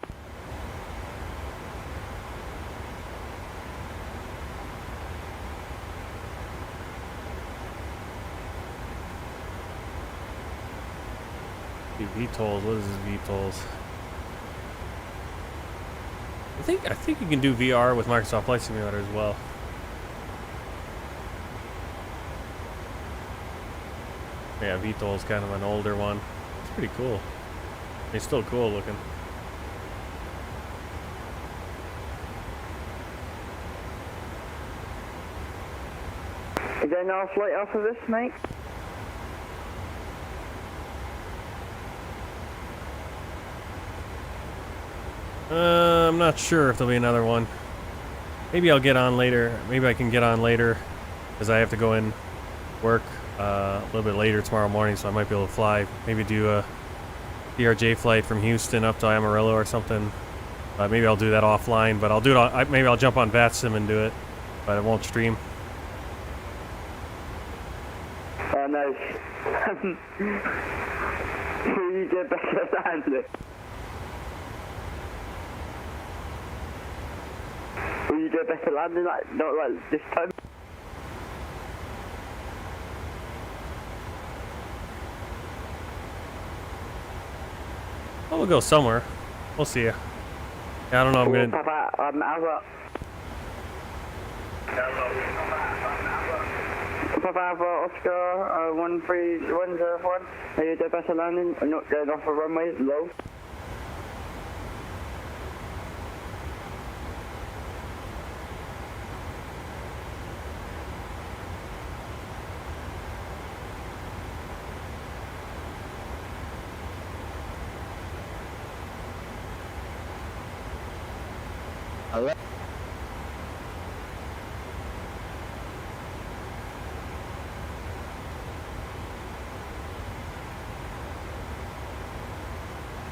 VTOLs, what is this VTOLs? I think you can do VR with Microsoft Flight Simulator as well. Yeah, VTOL's kind of an older one. It's pretty cool. It's still cool looking. Is there another flight off of this, mate? I'm not sure if there'll be another one. Maybe I'll get on later. Maybe I can get on later because I have to go in work a little bit later tomorrow morning, so I might be able to fly. Maybe do a DRJ flight from Houston up to Amarillo or something. Maybe I'll do that offline, but I'll do it. Maybe I'll jump on VATSIM and do it, but I won't stream. Oh no. You did better than this. Will you do a better landing, not like this time? Well, we'll go somewhere. We'll see ya. Yeah, I don't know. I'm gonna. Papa, Alpha. Papa Alpha Oscar 13101. Are you the best landing? Not going off the runway, low. Hello?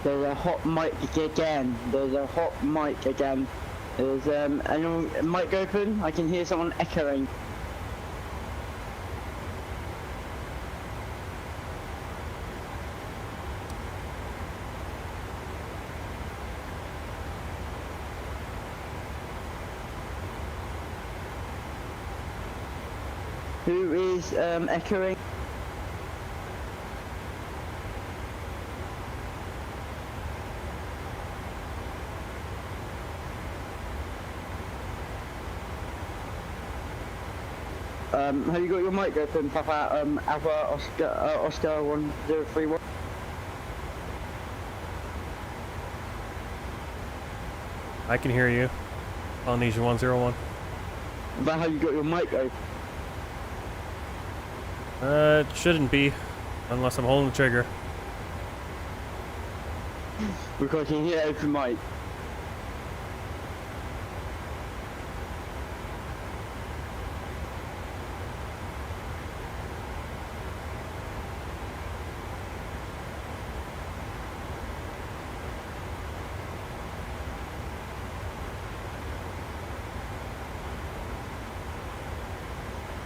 There's a hot mic again. There's a hot mic again. There's anyone mic open? I can hear someone echoing. Who is echoing? Have you got your mic open, Papa? Alpha Oscar 1031. I can hear you. Polynesian 101. But how you got your mic open? It shouldn't be, unless I'm holding the trigger. Because you hear open mic.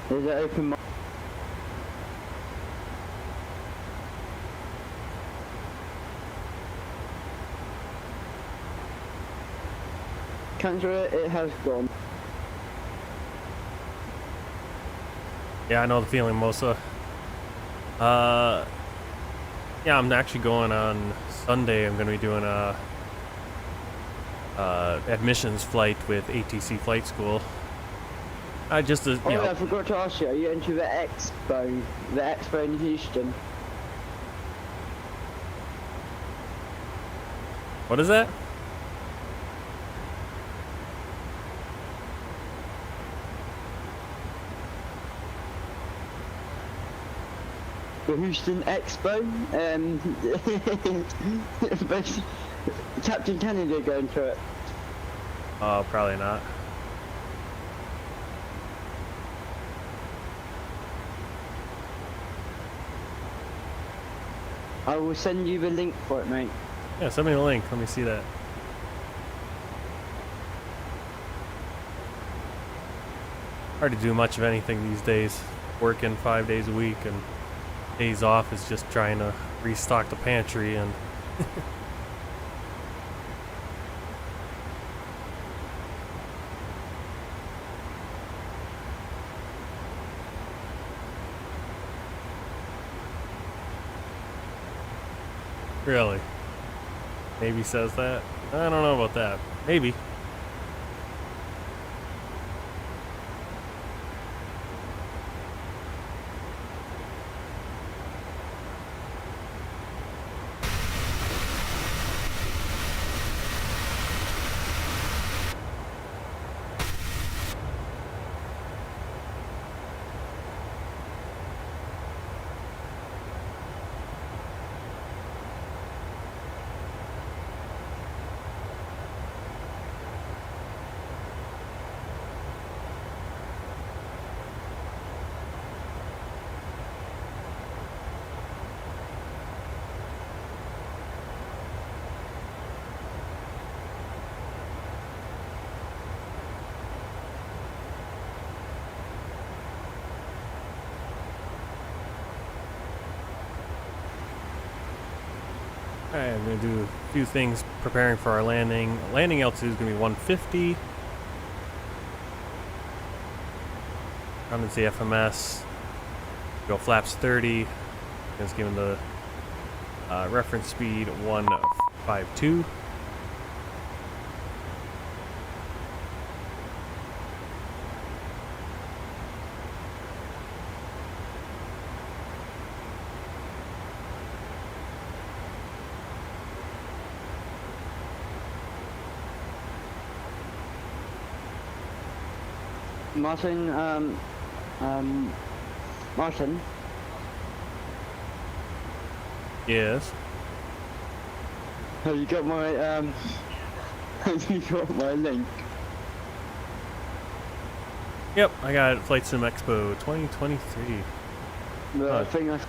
There's an open mic. Cancel it, it has gone. Yeah, I know the feeling, Mosa. Yeah, I'm actually going on Sunday. I'm going to be doing a admissions flight with ATC Flight School. Just to, Oh you know. yeah, I forgot to ask you, are you into the expo in Houston? What is that? The Houston Expo, Captain Kennedy going to it. Oh, probably not. I will send you the link for it, mate. Yeah, send me the link. Let me see that. Hard to do much of anything these days. Working 5 days a week, and days off is just trying to restock the pantry and Really? Maybe says that? I don't know about that. Maybe. Alright, I'm going to do a few things preparing for our landing. Landing altitude is going to be 150. Redundancy FMS. Go flaps 30. It's given the reference speed 152. Martin, Martin, Yes. have you got my, have you got my link? Yep, I got it. Flight Sim Expo 2023. The thing I,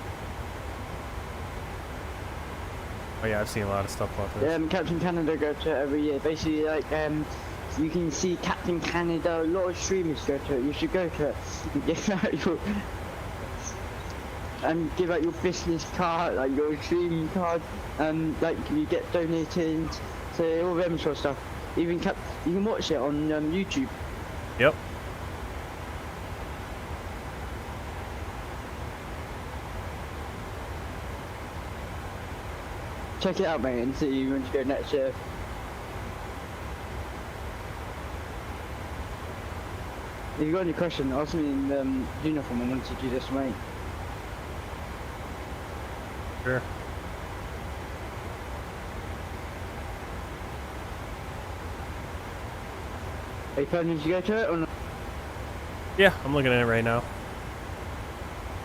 Oh yeah, I've seen a lot of stuff about this. Captain Canada go to it every year. Basically, like, you can see Captain Canada, a lot of streamers go to it. You should go to it. Give out your business card, like your streaming card, like you get donated to all them sort of stuff. Even you can watch it on YouTube. Yep. Check it out, mate, and see when you go next year. If you've got any question, ask me in uniform. I wanted to do this, mate. Sure. Are you planning to go to it or not? Yeah, I'm looking at it right now.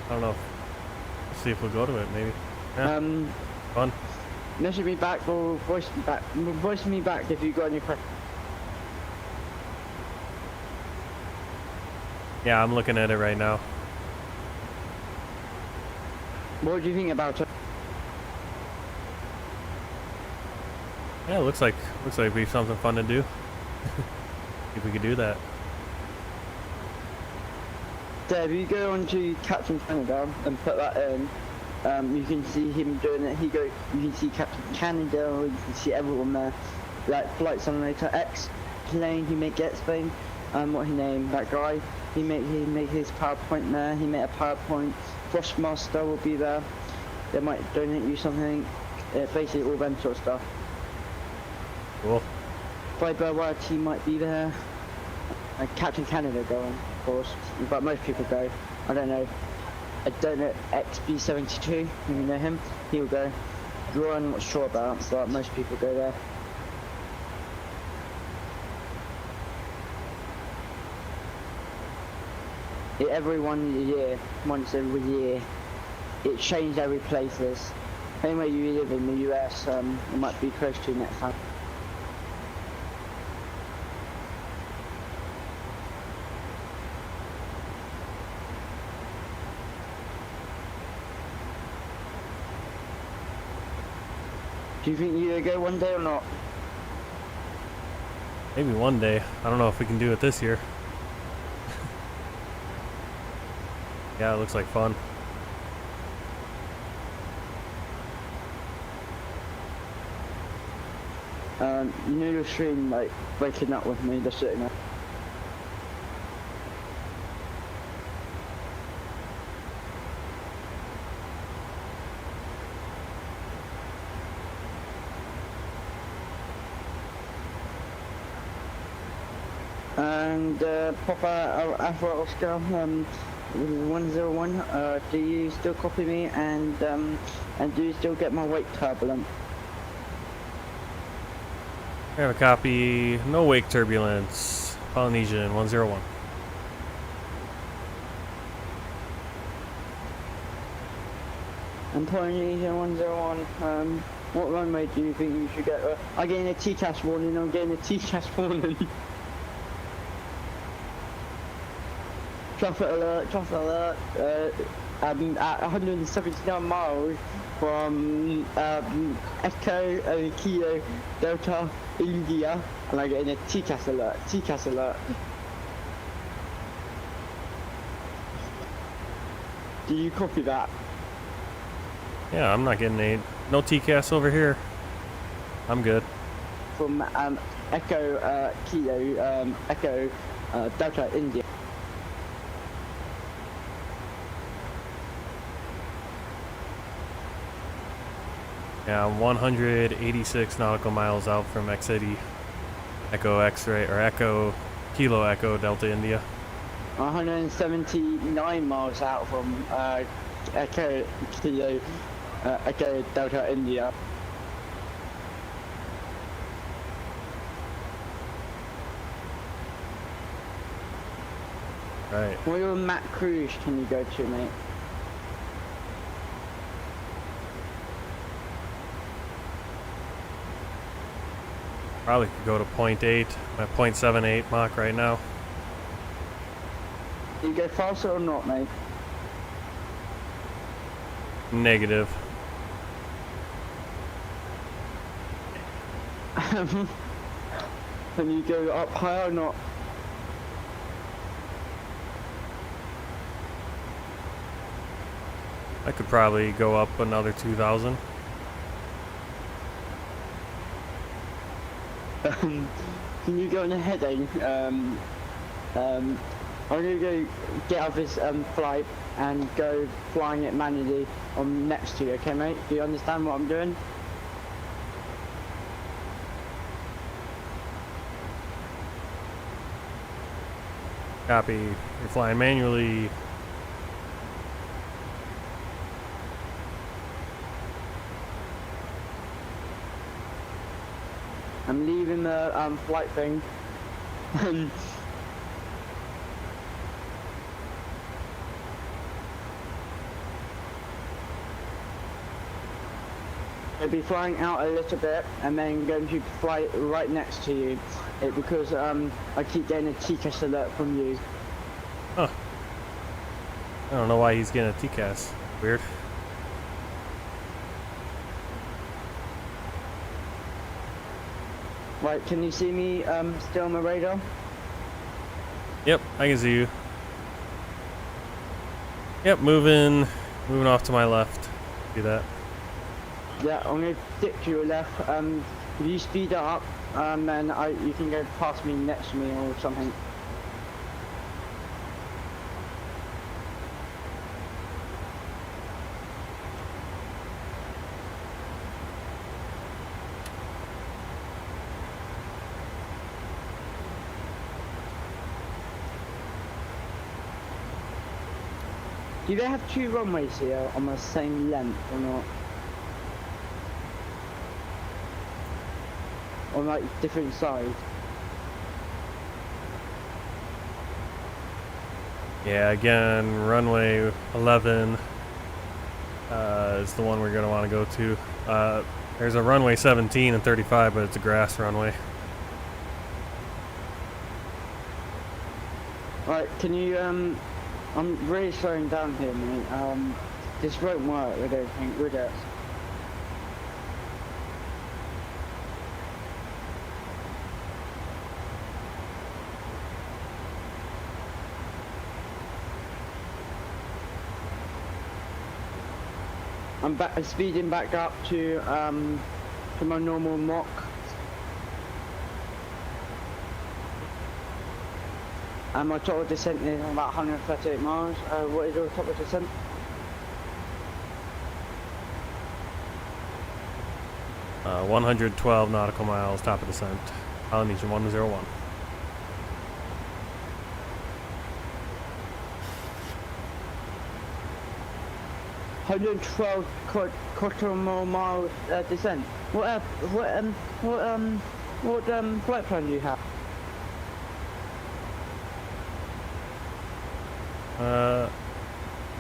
I don't know. Let's see if we'll go to it, maybe. Yeah, fun. Message me back or voice me back. Voice me back if you've got any questions. Yeah, I'm looking at it right now. What do you think about it? Yeah, it looks like it'd be something fun to do. If we could do that. Dave, you go onto Captain Canada and put that in. You can see him doing it. You can see Captain Canada. You can see everyone there. Like Flight Simulator X plane. He made Get Spain. What he named that guy. He made his PowerPoint there. He made a PowerPoint. Thrustmaster will be there. They might donate you something. Basically all them sort of stuff. Cool. Fiber YT might be there. Captain Canada going, of course, but most people go. I don't know XB738, if you know him, he'll go. Draw, I'm not sure about, but most people go there. Every 1 year, once every year, it changed every places. Anywhere you live in the US, it might be close to next time. Do you think you'll go one day or not? Maybe one day. I don't know if we can do it this year. Yeah, it looks like fun. You know your stream, like, breaking up with me, just sitting there. And Papa Alpha Oscar 101, do you still copy me, and do you still get my wake turbulent? I have a copy. No wake turbulence. Polynesian 101. And Polynesian 101, what runway do you think you should get? I'm getting a TCAS warning, I'm getting a TCAS warning. Traffic alert, at 179 miles from Echo Kilo Delta India, and I'm getting a TCAS alert. Do you copy that? Yeah, I'm not getting no TCAS over here. I'm good. From Echo Kilo Echo Delta India. Yeah, I'm 186 nautical miles out from X City. Echo X-ray, or Echo Kilo Echo Delta India. 179 miles out from Echo Kilo Echo Delta India. Right. What your Mac cruise can you go to, mate? Probably could go to 0.8. I'm at 0.78 Mach right now. Do you go faster or not, mate? Negative. Can you go up higher or not? I could probably go up another 2,000. Can you go on a heading? I'm gonna go get off this flight and go flying it manually on next to you, okay, mate? Do you understand what I'm doing? Copy. You're flying manually. I'm leaving the flight thing. I'll be flying out a little bit and then going to fly right next to you because I keep getting a TCAS alert from you. Huh. I don't know why he's getting a TCAS. Weird. Right, can you see me still on my radar? Yep, I can see you. Yep, moving off to my left. See that? Yeah, I'm gonna dip to your left. If you speed up, then you can go past me next to me or something. Do they have two runways here on the same length or not? On like different sides? Yeah, again, runway 11 is the one we're going to want to go to. There's a runway 17 and 35, but it's a grass runway. Alright, can you, I'm really slowing down here, mate. This won't work with everything, would it? I'm speeding back up to my normal Mach. And my total descent is about 138 miles. What is your total descent? Uh, 112 nautical miles, top of descent. Polynesian 101. mile descent. What flight plan do you have?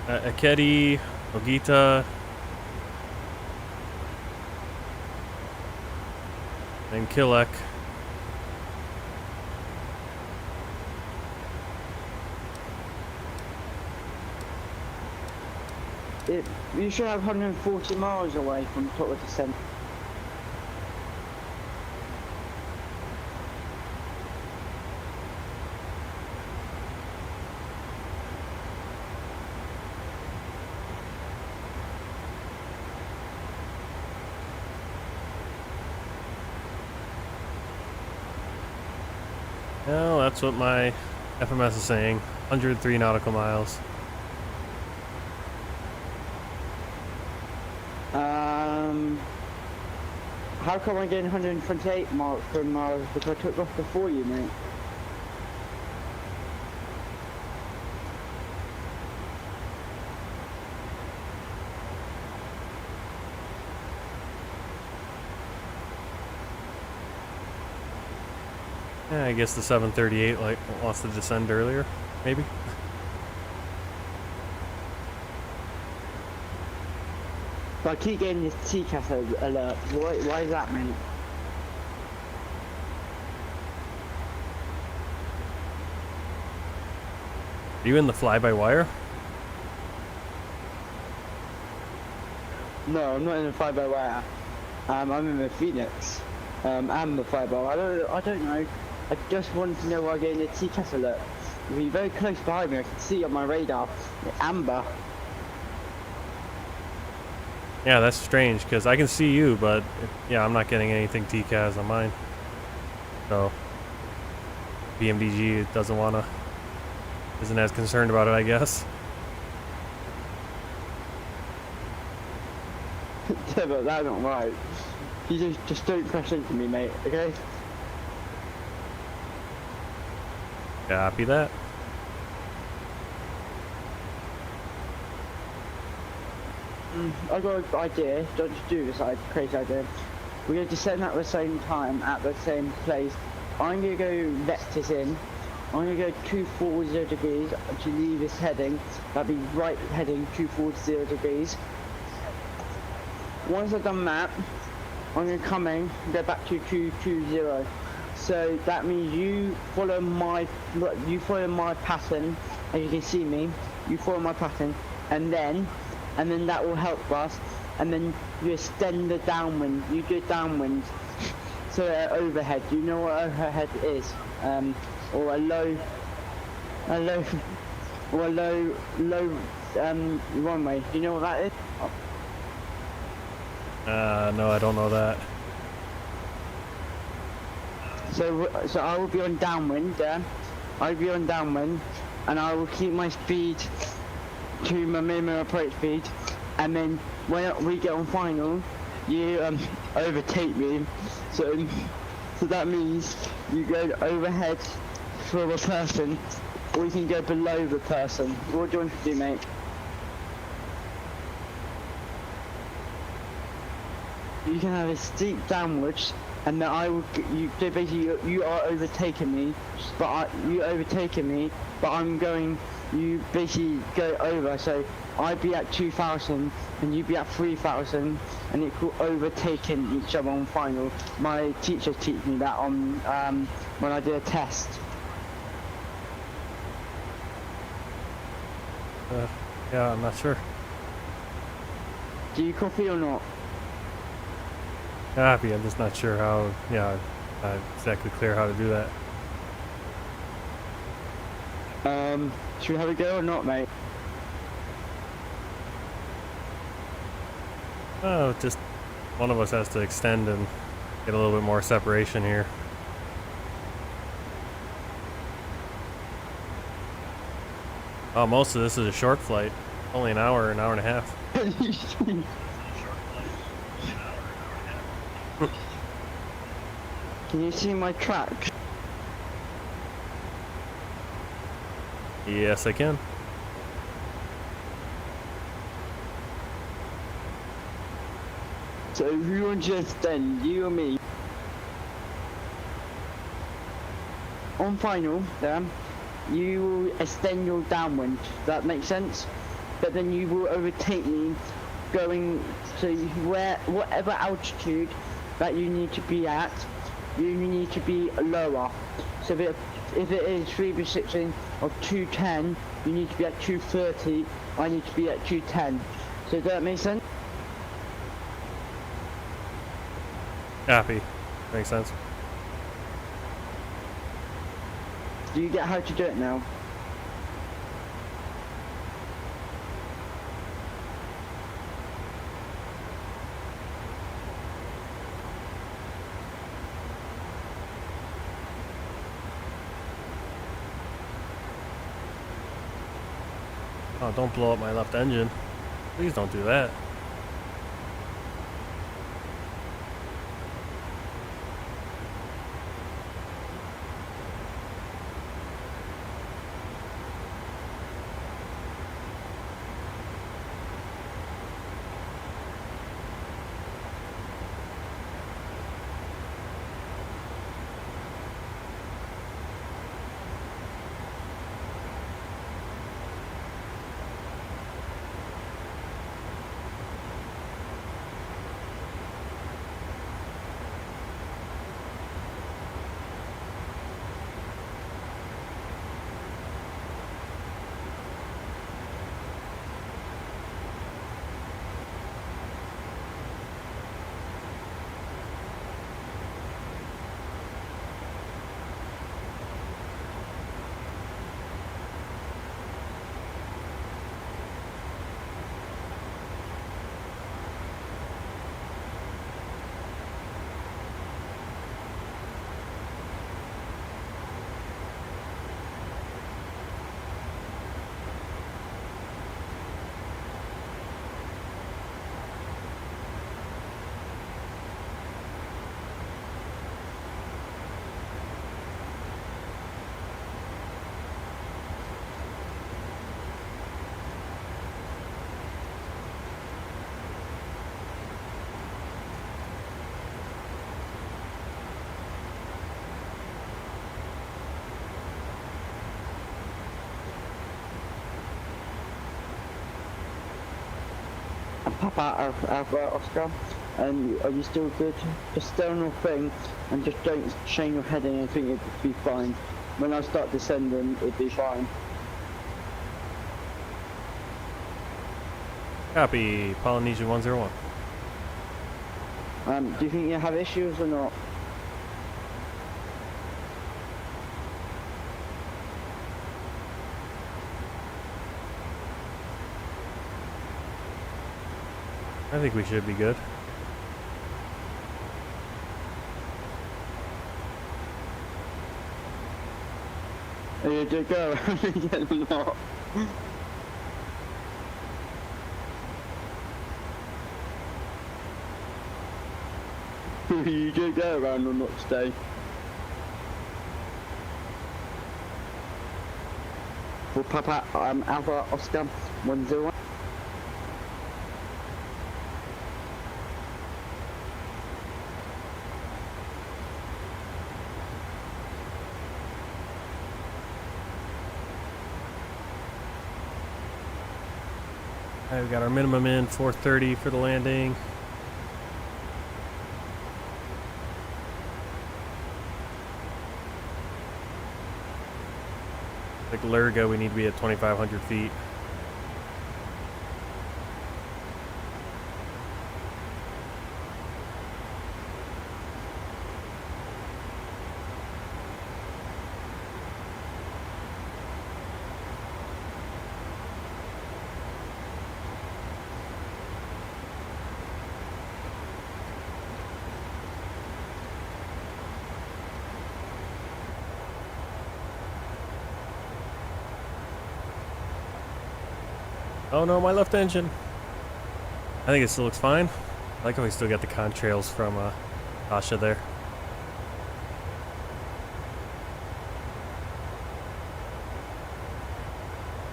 Akedi, Ogita, and Kilek. You should have 140 miles away from total descent. Well, that's what my FMS is saying. 103 nautical miles. How come I'm getting 128 miles per mile? Because I took off before you, mate. Yeah, I guess the 738 like wants to descend earlier, maybe. But I keep getting this TCAS alert. Why is that, mate? Are you in the fly-by-wire? No, I'm not in the fly-by-wire. I'm in the Phoenix. And the fly-by-wire. I don't know. I just wanted to know why I'm getting a TCAS alert. It'll be very close behind me. I can see on my radar. Amber. Yeah, that's strange because I can see you, but yeah, I'm not getting anything TCAS on mine. So PMDG isn't as concerned about it, I guess. Yeah, but that's not right. You just don't crash into me, mate. Okay? Copy that. I got an idea. Don't just do this crazy idea. We're going to descend at the same time at the same place. I'm going to go vectors in. I'm going to go 240 degrees to leave this heading. That'll be right heading 240 degrees. Once I've done that, I'm going to come in and go back to 220. So that means you follow my pattern. As you can see me, you follow my pattern, and then that will help us. And then you extend the downwind. You do downwind. So overhead. Do you know what overhead is? Or a low runway. Do you know what that is? No, I don't know that. So I will be on downwind, I'll be on downwind, and I will keep my speed to my minimum approach speed, and then when we get on final, you overtake me, so that means you go overhead for a person, or you can go below the person. What do you want to do, mate? You can have a steep downwards, and then you are overtaking me, but I'm going. You basically go over, so I'd be at 2,000 and you'd be at 3,000, and it's called overtaking each other on final. My teacher taught me that on when I did a test. Yeah, I'm not sure. Do you copy or not? Copy. I'm just not sure how. Yeah, not exactly clear how to do that. Should we have a go or not, mate? Oh, just one of us has to extend and get a little bit more separation here. Oh, most of this is a short flight. Only an hour and a half. Can you see my track? Yes, I can. So if you want to extend, you and me, on final, you will extend your downwind. Does that make sense? But then you will overtake me going to whatever altitude that you need to be at, you need to be lower. So if it is 360 or 210, you need to be at 230, I need to be at 210. So does that make sense? Copy. Makes sense. Do you get how to do it now? Oh, don't blow up my left engine. Please don't do that. Papa Alpha Oscar, and are you still good? Just stay on your thing, and just don't chain your heading and think it'll be fine. When I start descending, it'll be fine. Copy, Polynesian 101. Do you think you have issues or not? I think we should be good. Are you good go around again or not? Are you good go around or not today? For Papa Alpha Oscar 101. Alright, we got our minimum in 4:30 for the landing. Like Lurga, we need to be at 2,500 feet. Oh no, my left engine. I think it still looks fine. I like how we still got the contrails from Asha there.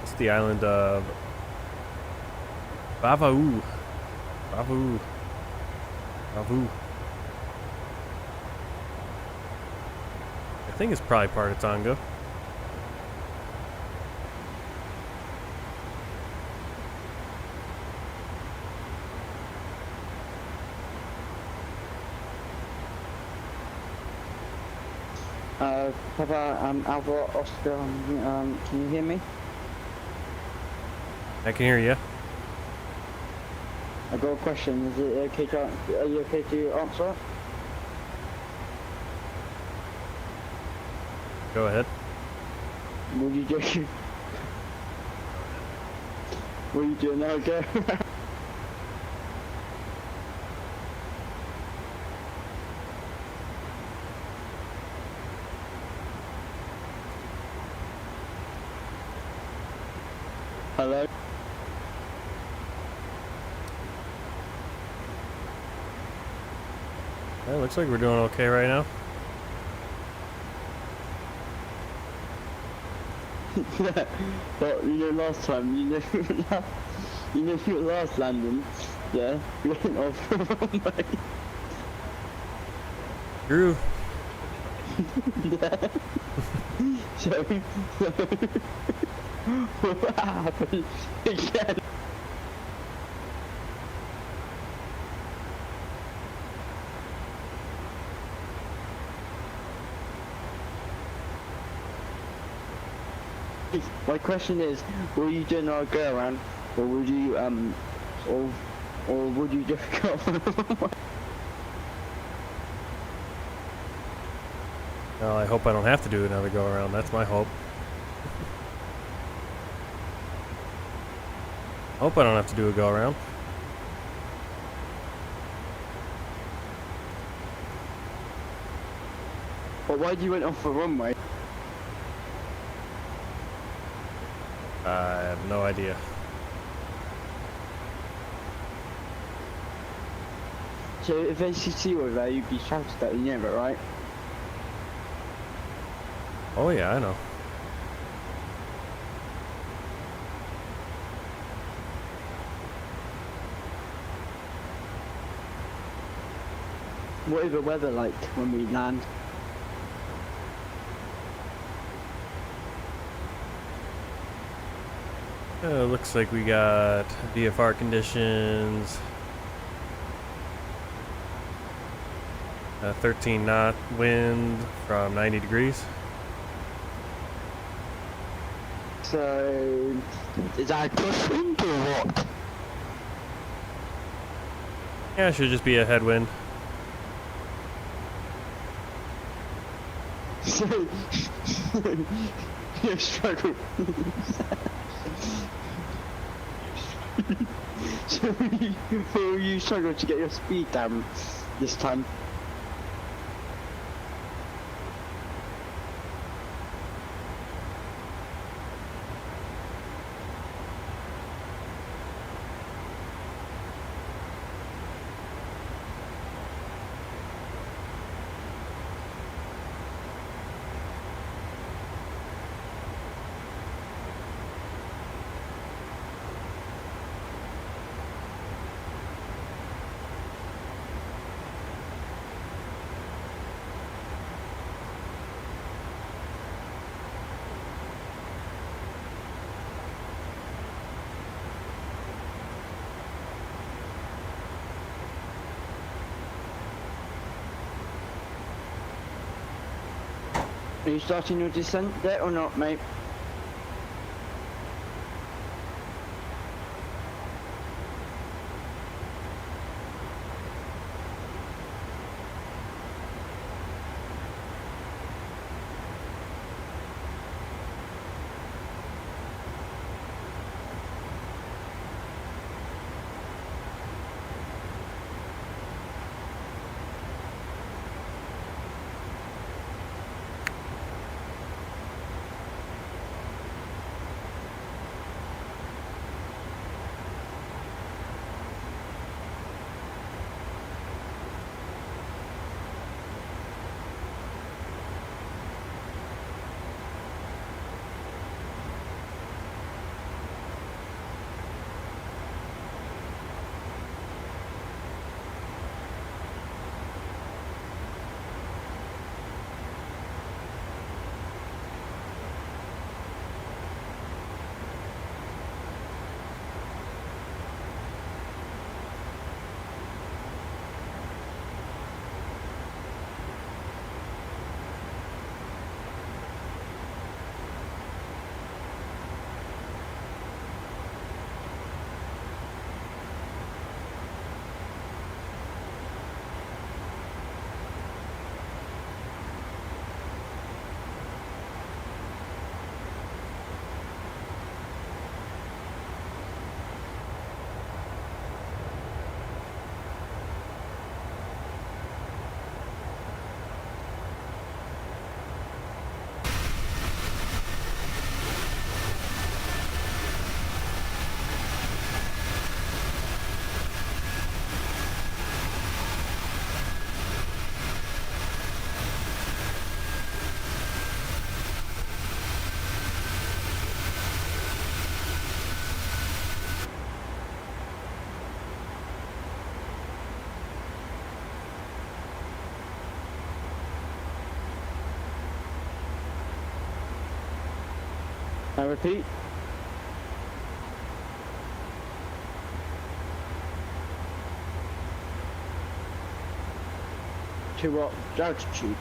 It's the island of Vava'u. Vava'u. Vava'u. I think it's probably part of Tonga. Papa Alpha Oscar, can you hear me? I can hear you. I got a question. Is it okay to? Are you okay to answer it? Go ahead. What are you doing? What are you doing now, go? Hello? Yeah, looks like we're doing okay right now. But you know last time, your last landing, yeah, we went off the wrong way. True. Yeah. So what happened again? My question is, will you do another go around, or would you or would you just go? Well, I hope I don't have to do another go around. That's my hope. Hope I don't have to do a go around. But why did you went off the runway? I have no idea. So if ACC were there, you'd be shouted at, you know it, right? Oh yeah, I know. What is the weather like when we land? Looks like we got VFR conditions. 13 knot wind from 90 degrees. So, is that a crosswind or what? Yeah, it should just be a headwind. So, you struggle. So, you struggle to get your speed down this time. Are you starting your descent there or not, mate? I repeat. To what altitude?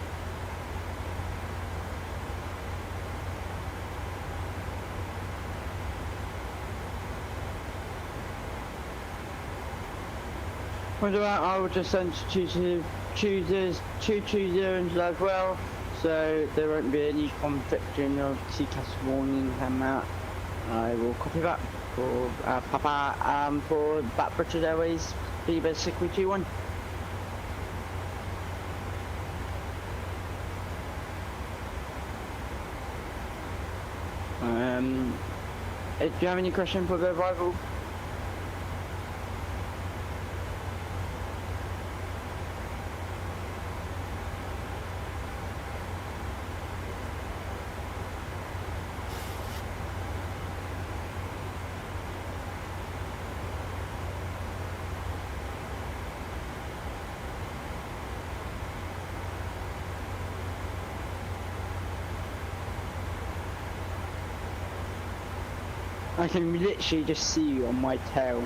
What about I will just send choosers 220 as well, so there won't be any conflicting of CCAS warning come out. I will copy that for Papa for that British Airways B738. Do you have any question for the arrival? I can literally just see you on my tail.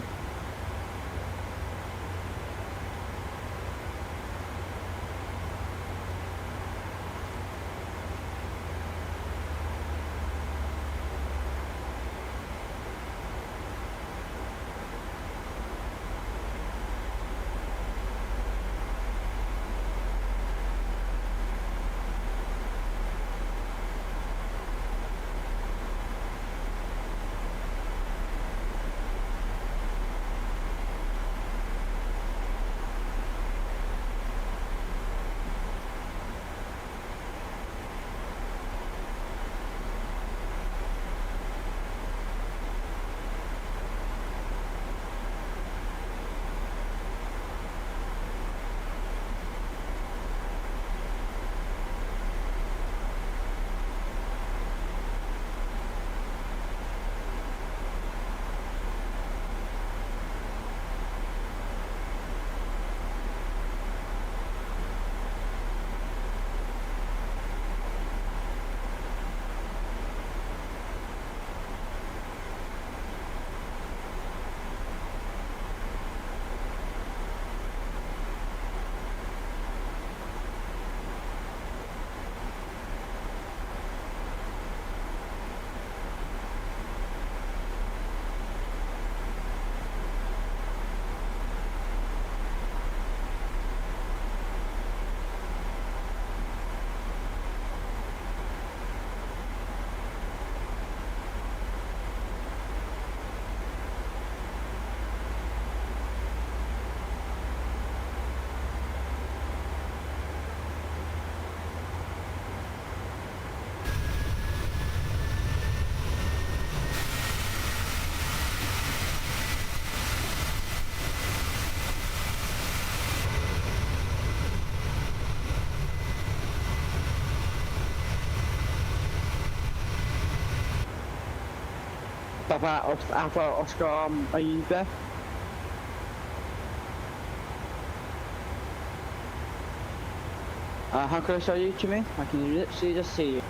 Alpha Oscar, are you there? How close are you to me? I can literally just see you.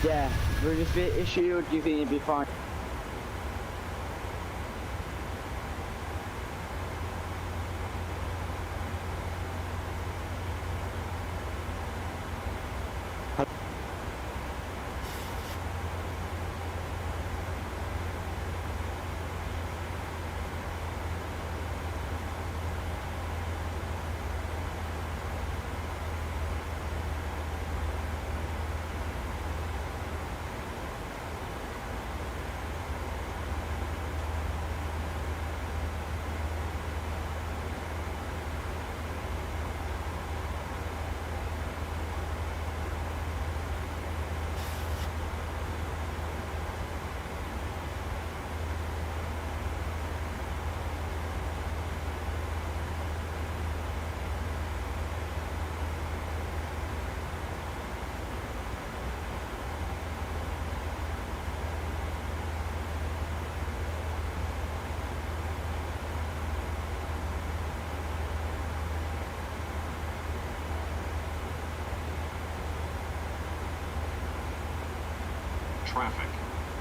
Yeah, will this be an issue or do you think it'd be fine?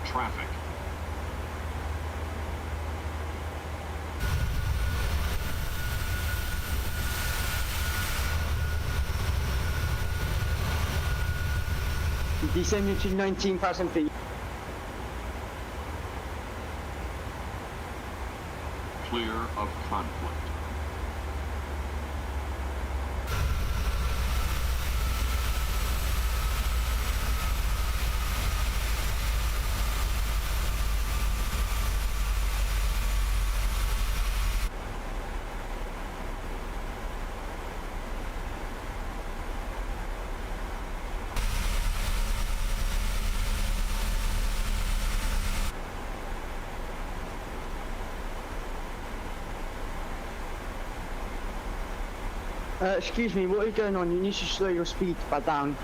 Traffic. Descending to 19,000 feet. Clear of conflict. Excuse me, what is going on? You need to slow your speed back down.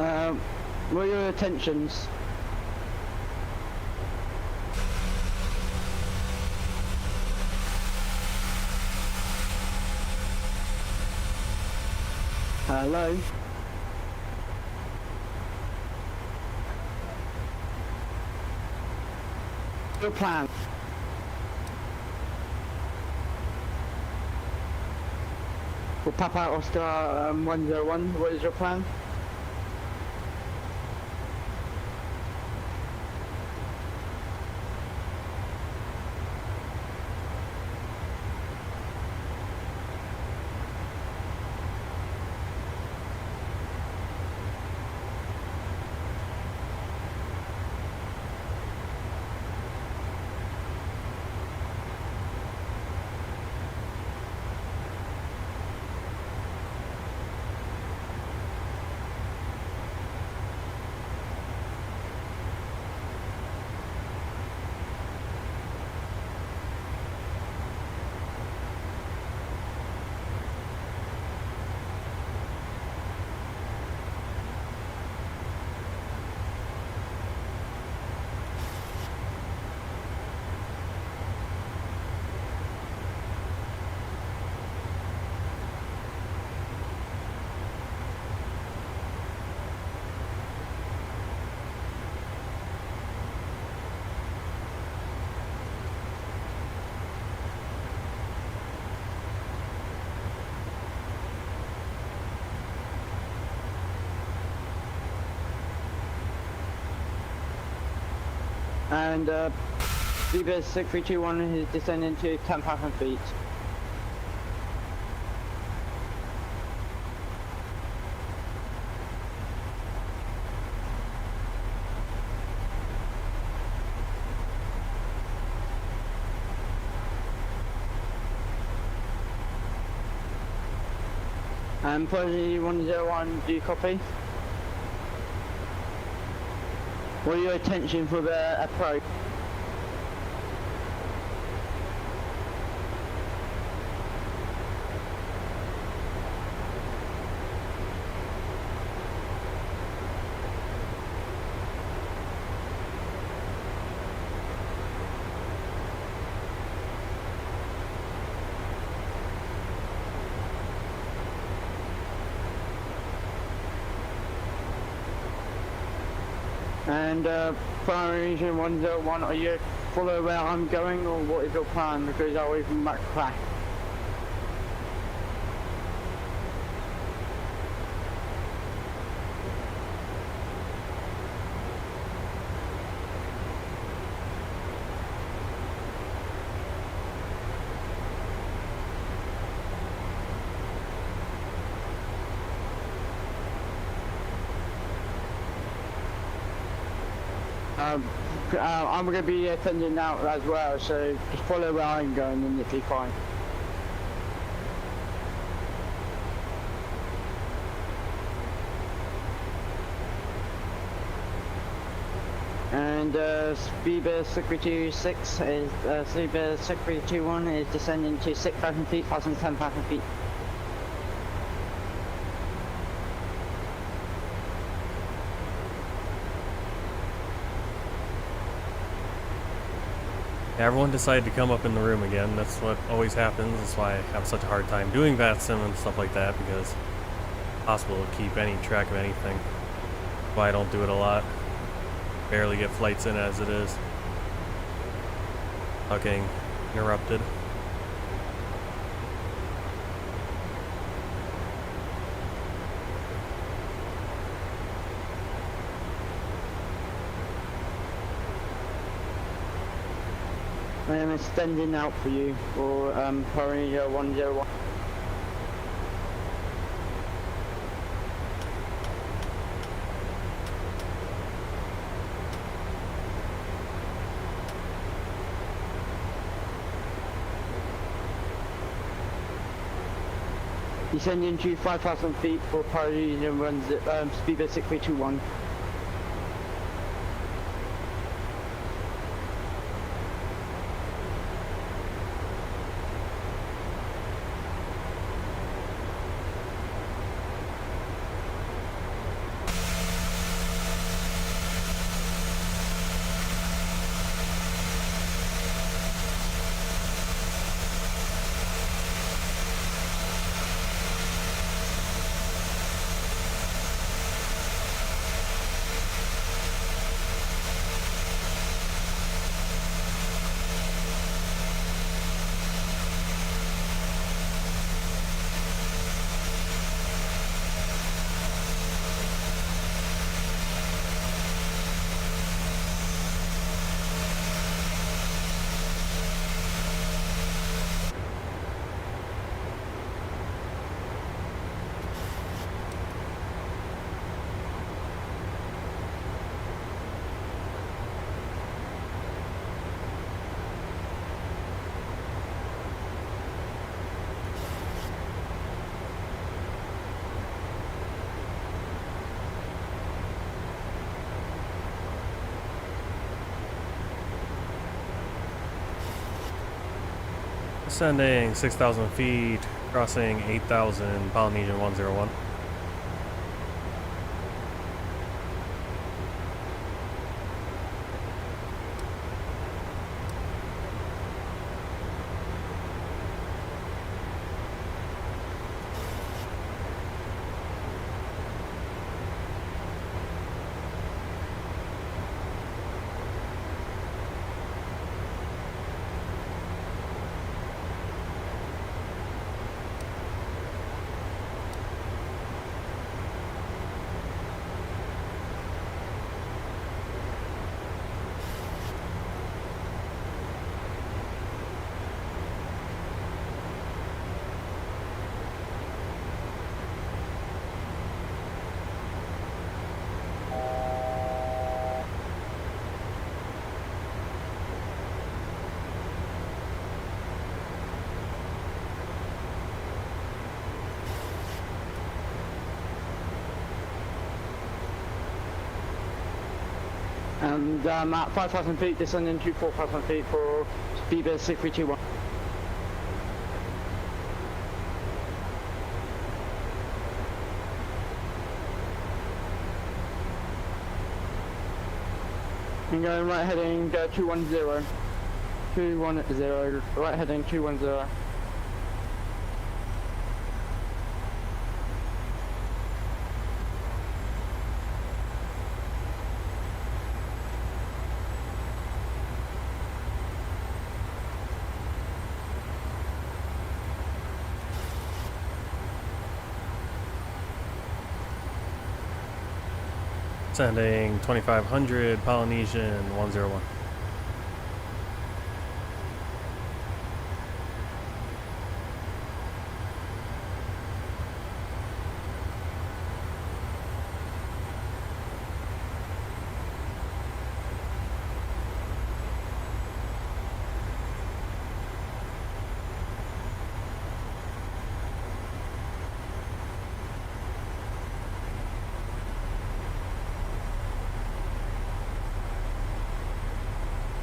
What are your intentions? Hello? Your plan? Well, Papa Oscar 101, what is your plan? And B738 is descending to 10,000 feet. And Poly 101, do you copy? What are your intention for the approach? And Fire Region 101, are you follow where I'm going, or what is your plan? Because I always might crash. I'm going to be attending out as well, so just follow where I'm going and it'll be fine. And B738 is B738 is descending to 6,000 feet, passing 10,000 feet. Everyone decided to come up in the room again. That's what always happens. That's why I have such a hard time doing VATSIM and stuff like that, because it's impossible to keep any track of anything. That's why I don't do it a lot. Barely get flights in as it is. Without getting interrupted. I am extending out for you, or Polynesia 101. Descending to 5,000 feet for Polynesia runs speedbird 6321. Ascending 6,000 feet, crossing 8,000, Polynesian 101. And at 5,000 feet, descending to 4,000 feet for speedbird 6321. And going right heading 210. 210, right heading 210. Sending 2,500, Polynesian 101.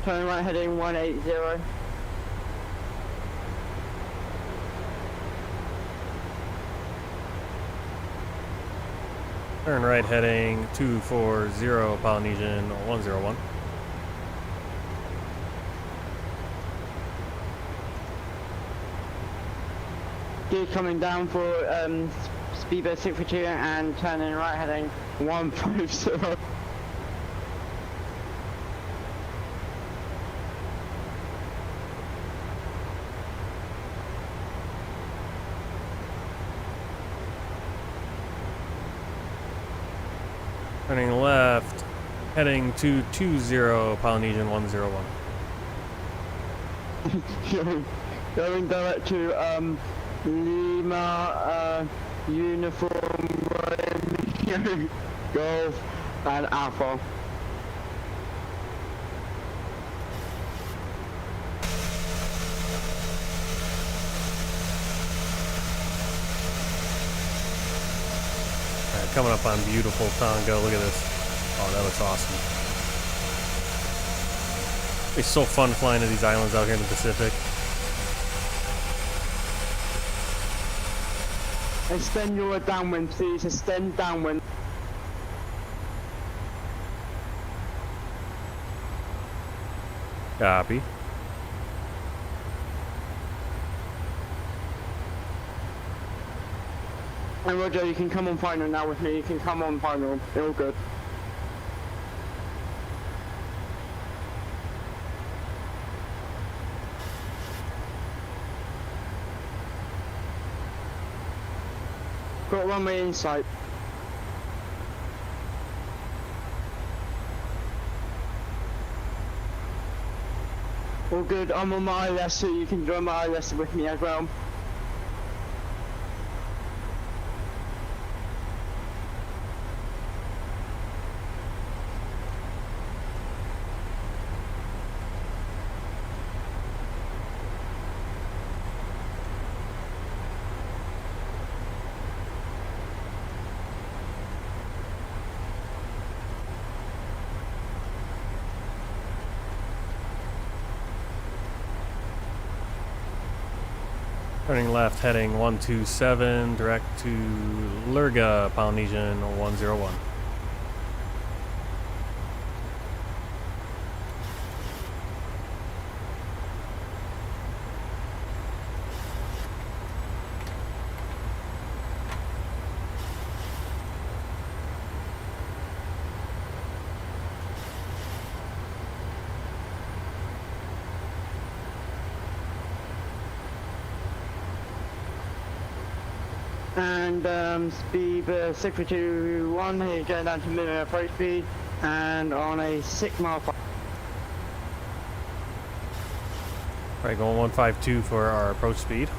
Turn right heading 180. Turn right heading 240, Polynesian 101. Gear coming down for speedbird 632 and turning right heading 150. Turning left, heading 220, Polynesian 101. Going direct to Lima Uniform Romeo Golf and Alpha. Coming up on beautiful Tonga. Look at this. Oh, that looks awesome. It's so fun flying to these islands out here in the Pacific. Extend your downwind, please. Extend downwind. Copy. And Roger, you can come on final now with me. You can come on final. You're all good. Got runway in sight. All good. I'm on my ILS, so you can join my ILS with me as well. Turning left, heading 127, direct to Lurga, Polynesian 101. And speed 621, here going down to minimum approach speed, and on a 6 mile. Alright, going 152 for our approach speed.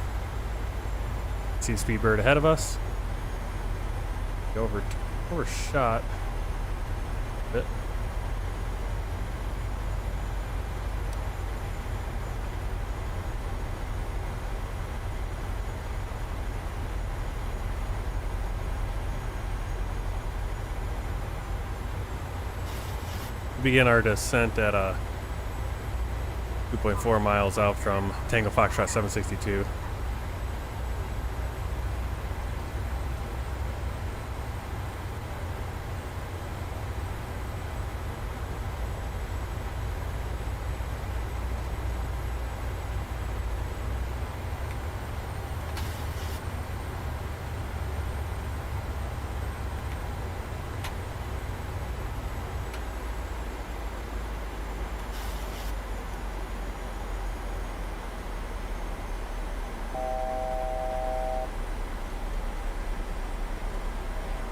See Speedbird ahead of us. Overshot a bit. Begin our descent at 2.4 miles out from Tango Foxtrot 762.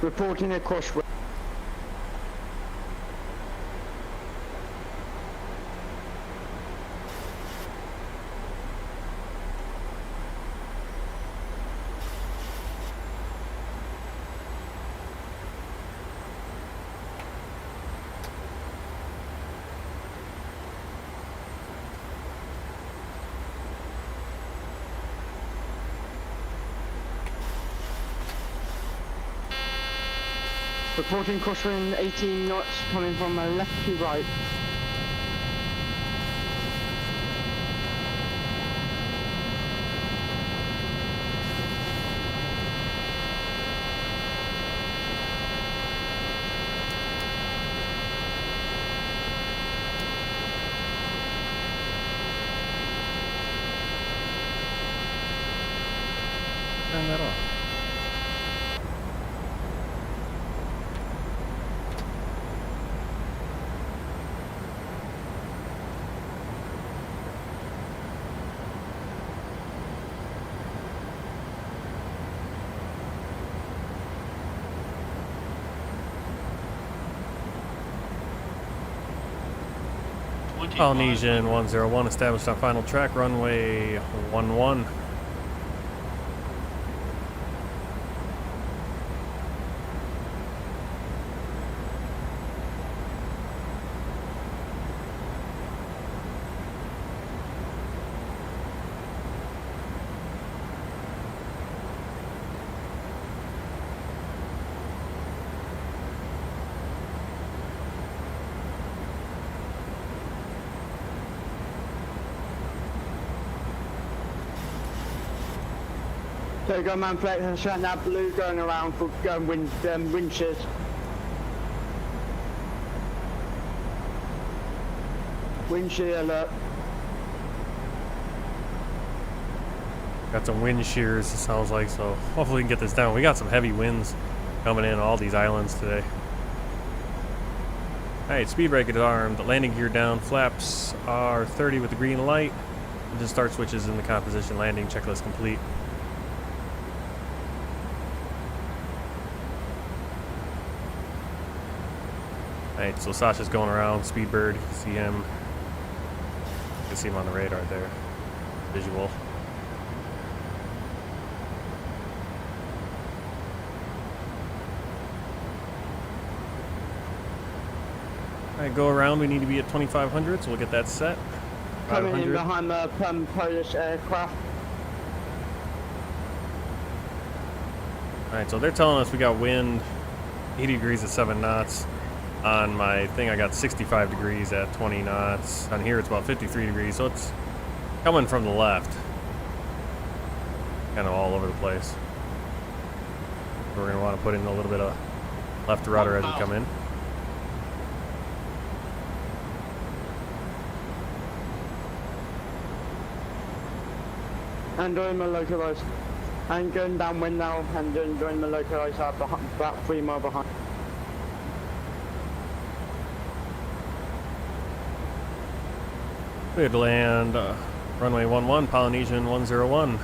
Reporting a crosswind. Reporting crosswind 18 knots coming from left to right. Turn that off. Polynesian 101 established on final track, runway 11. So go man flex and shut that blue going around for going wind shears. Wind shear alert. Got some wind shears, it sounds like, so hopefully we can get this down. We got some heavy winds coming in all these islands today. Alright, speed brake is armed, landing gear down, flaps are 30 with the green light. Engine start switches in the composition landing, checklist complete. Alright, so Sasha's going around, Speedbird, you can see him. You can see him on the radar there. Visual. Alright, go around, we need to be at 2500, so we'll get that set. Coming in behind the Polish aircraft. Alright, so they're telling us we got wind 80 degrees at 7 knots. On my thing I got 65 degrees at 20 knots. On here it's about 53 degrees, so it's coming from the left. kind of all over the place. We're going to want to put in a little bit of left rudder as we come in. And doing my localized. And going downwind now and doing my localized about 3 miles behind. We had to land runway 11, Polynesian 101.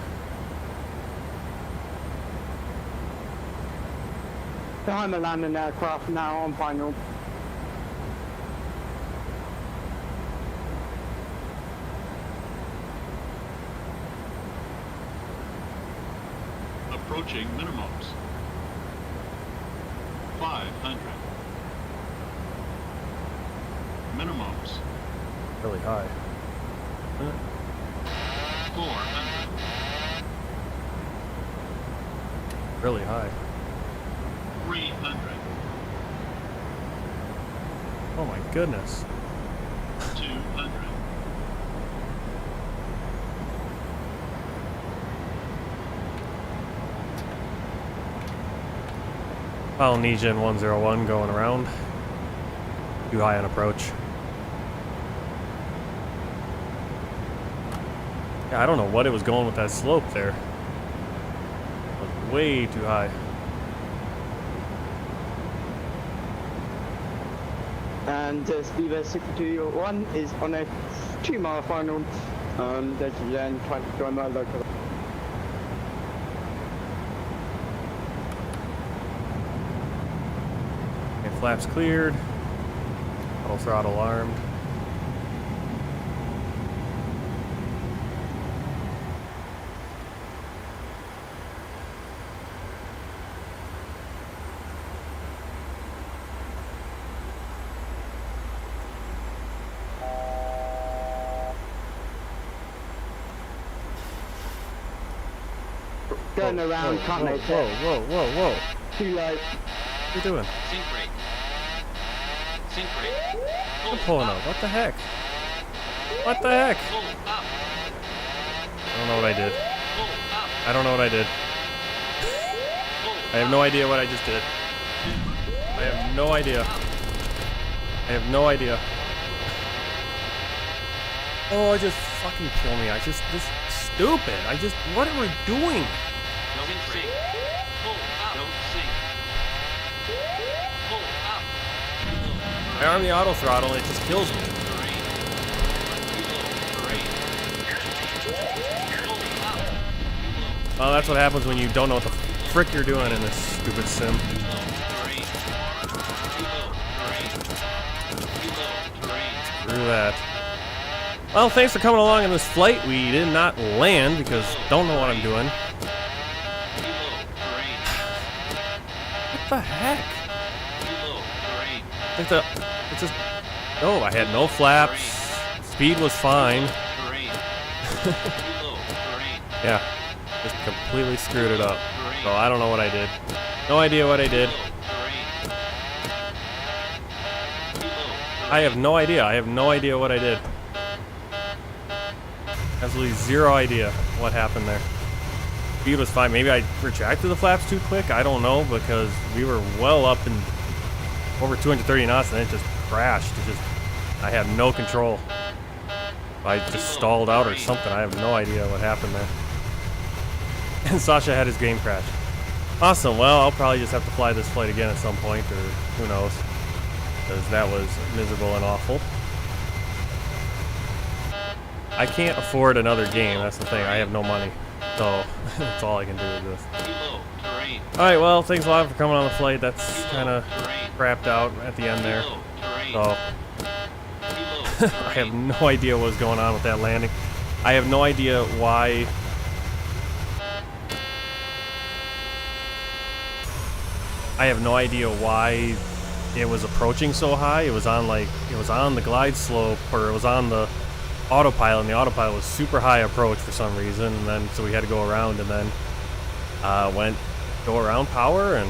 Behind the landing aircraft now on final. Approaching minimums. 500. Minimums. Really high. 400. Really high. 300. Oh my goodness. 200. Polynesian 101 going around. Too high on approach. Yeah, I don't know what it was going with that slope there. It was way too high. And B738 is on a 2 mile final. Then trying to join my local. Okay, flaps cleared. Auto throttle armed. Going around, whoa, can't whoa, make whoa, it. whoa, whoa, whoa. Too low. What are you doing? Sync rate. Sync rate. I'm pulling up. What the heck? What the heck? Pull up. I don't know what I did. Pull up. I don't know what I did. I have no idea what I just did. I have no idea. I have no idea. Oh, just fucking kill me. This is stupid. What are we doing? Don't sink. Pull up. Don't sink. Pull up. I arm the auto throttle and it just kills me. Well, that's what happens when you don't know what the frick you're doing in this stupid sim. Screw that. Well, thanks for coming along on this flight. We did not land because don't know what I'm doing. What the heck? It's just. Oh, I had no flaps. Speed was fine. Yeah, just completely screwed it up. So I don't know what I did. No idea what I did. I have no idea. I have no idea what I did. Absolutely zero idea what happened there. Speed was fine. Maybe I retracted the flaps too quick. I don't know because we were well up in over 230 knots and it just crashed. I had no control. I just stalled out or something. I have no idea what happened there. And Sasha had his game crash. Awesome. Well, I'll probably just have to fly this flight again at some point, or who knows, because that was miserable and awful. I can't afford another game. That's the thing. I have no money, so that's all I can do with this. All right. Well, thanks a lot for coming on the flight. That's kind of crapped out at the end there. So I have no idea what was going on with that landing. I have no idea why. I have no idea why it was approaching so high. It was on the glide slope, or it was on the autopilot, and the autopilot was super high approach for some reason, and then so we had to go around, and then go around power and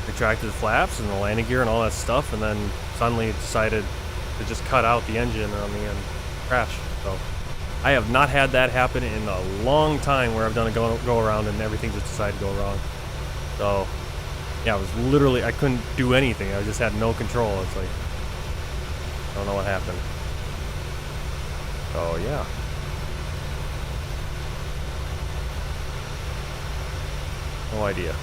retracted the flaps and the landing gear and all that stuff, and then suddenly it decided to just cut out the engine on the end crash. So I have not had that happen in a long time where I've done a go around and everything just decided to go wrong. So, yeah, it was literally, I couldn't do anything. I just had no control. It's like, I don't know what happened. So, yeah. No idea.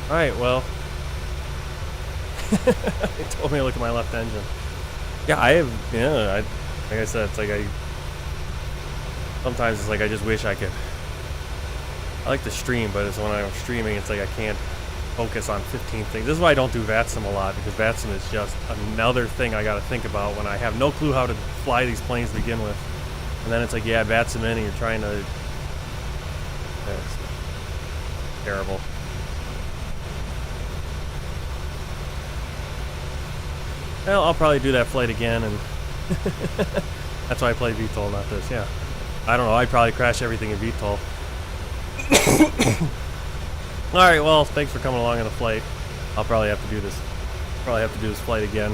Alright, well. It told me to look at my left engine. Yeah, like I said, it's like sometimes it's like I just wish I could. I like to stream, but it's when I'm streaming, it's like I can't focus on 15 things. This is why I don't do VATSIM a lot, because VATSIM is just another thing I gotta think about when I have no clue how to fly these planes to begin with. And then it's like, yeah, VATSIM in and you're trying to... It's terrible. Well, I'll probably do that flight again, and that's why I play VTOL, not this, yeah. I don't know, I'd probably crash everything in VTOL. Alright, well, thanks for coming along on the flight. I'll probably have to do this. Probably have to do this flight again.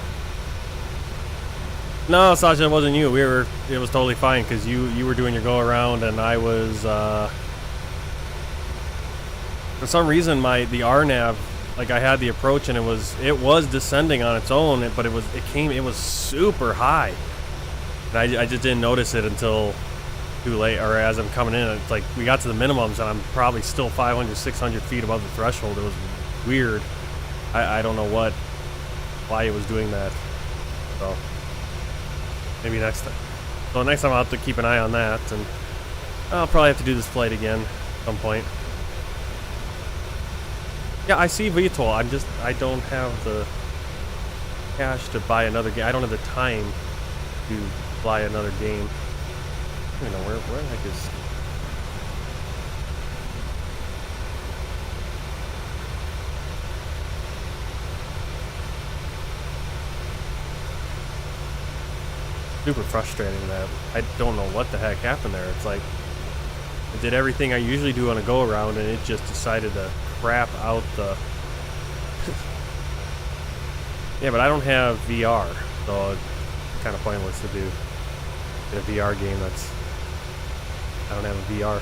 No, Sasha, it wasn't you. It was totally fine, because you were doing your go around, and I was, for some reason, the RNAV, like I had the approach and it was descending on its own, but it was super high. And I just didn't notice it until too late, or as I'm coming in. It's like we got to the minimums and I'm probably still 500, 600 feet above the threshold. It was weird. I don't know why it was doing that. So maybe next time. So next time I'll have to keep an eye on that, and I'll probably have to do this flight again at some point. Yeah, I see VTOL. I don't have the cash to buy another game. I don't have the time to buy another game. I don't know where the heck is. Super frustrating that I don't know what the heck happened there. It's like I did everything I usually do on a go around, and it just decided to crap out the. Yeah, but I don't have VR, so it's kind of pointless to do a VR game that's. I don't have a VR,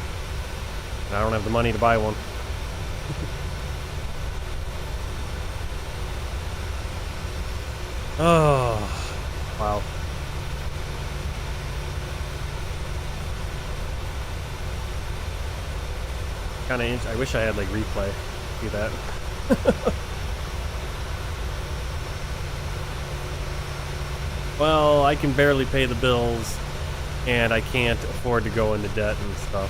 and I don't have the money to buy one. Oh, wow. Kind of. I wish I had like replay. See that? Well, I can barely pay the bills, and I can't afford to go into debt and stuff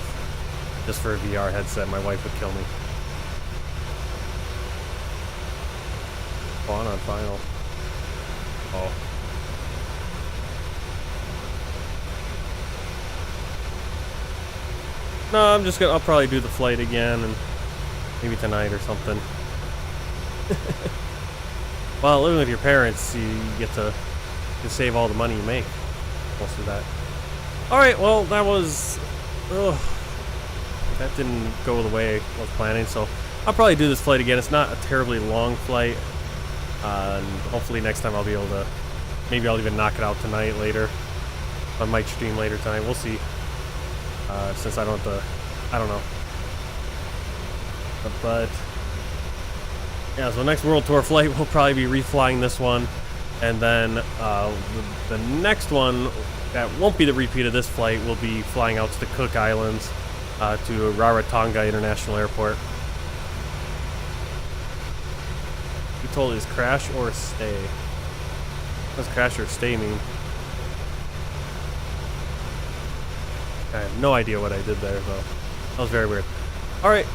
just for a VR headset. My wife would kill me. On final. Oh. No, I'll probably do the flight again, and maybe tonight or something. Well, living with your parents, you get to save all the money you make. Most of that. Alright, well, that was... Ugh, that didn't go the way I was planning, so I'll probably do this flight again. It's not a terribly long flight, and hopefully next time I'll be able to... Maybe I'll even knock it out tonight later. I might stream later tonight. We'll see. Since I don't have to, I don't know. But yeah, so next World Tour flight we'll probably be reflying this one, and then the next one that won't be the repeat of this flight will be flying out to the Cook Islands to Rarotonga International Airport. You told is crash or stay. What does crash or stay mean? I have no idea what I did there, though. That was very weird. Alright.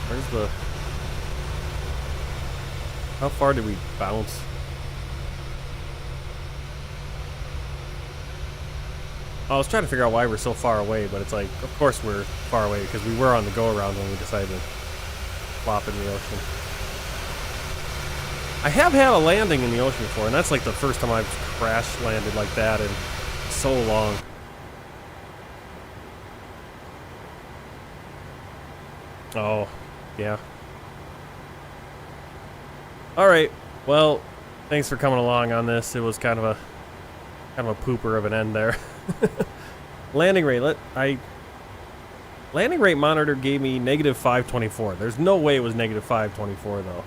Where's the... How far did we bounce? I was trying to figure out why we're so far away, but it's like, of course we're far away, because we were on the go-around when we decided to flop in the ocean. I have had a landing in the ocean before, and that's like the first time I've crash landed like that in so long. Oh, yeah. Alright, well, thanks for coming along on this. It was kind of a pooper of an end there. Landing rate. Landing rate monitor gave me negative 524. There's no way it was negative 524 though.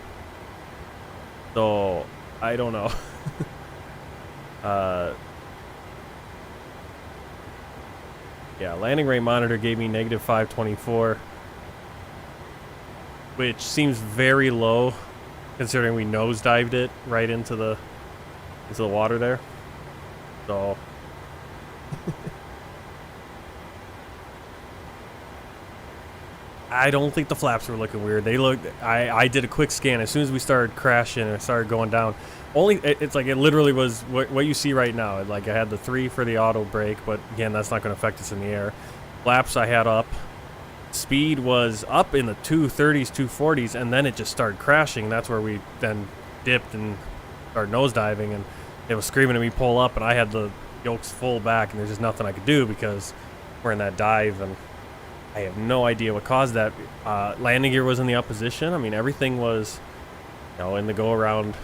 So I don't know. Yeah, landing rate monitor gave me negative 524, which seems very low considering we nosedived it right into the water there. So I don't think the flaps were looking weird. They looked. I did a quick scan as soon as we started crashing and started going down. It's like it literally was what you see right now. Like I had the 3 for the auto brake, but again, that's not going to affect us in the air. Flaps I had up. Speed was up in the 230s, 240s, and then it just started crashing. That's where we then dipped and started nosediving, and it was screaming at me, pull up, and I had the yokes full back, and there's just nothing I could do because we're in that dive, and I have no idea what caused that. Landing gear was in the opposition. I mean, everything was, in the go-around.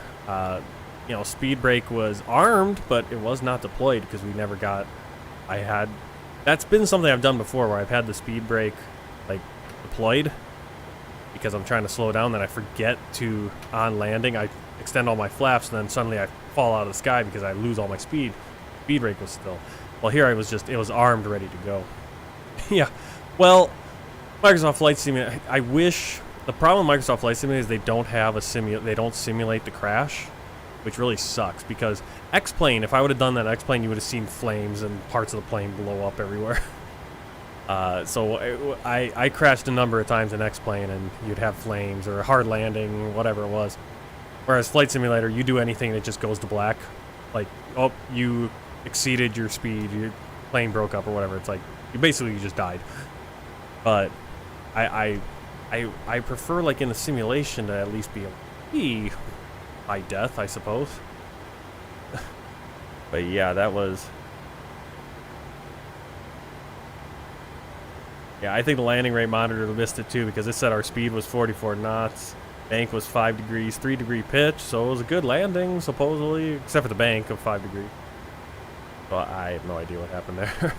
Speed brake was armed, but it was not deployed because we never got. That's been something I've done before where I've had the speed brake like deployed because I'm trying to slow down. Then I forget to on landing. I extend all my flaps, and then suddenly I fall out of the sky because I lose all my speed. Speed brake was still. Well, here it was armed, ready to go. Yeah. Well, Microsoft Flight Simulator. I wish the problem with Microsoft Flight Simulator is they don't have they don't simulate the crash, which really sucks because X-Plane, if I would have done that X-Plane, you would have seen flames and parts of the plane blow up everywhere. So I crashed a number of times in X-Plane and you'd have flames or a hard landing, whatever it was. Whereas Flight Simulator, you do anything that just goes to black. Like, oh, you exceeded your speed, your plane broke up or whatever. It's like, you just died. But I prefer, like, in a simulation to at least be by death, I suppose. But yeah, that was... Yeah, I think the landing rate monitor missed it too because it said our speed was 44 knots. Bank was 5 degrees, 3 degree pitch, so it was a good landing, supposedly, except for the bank of 5 degrees. Well, I have no idea what happened there.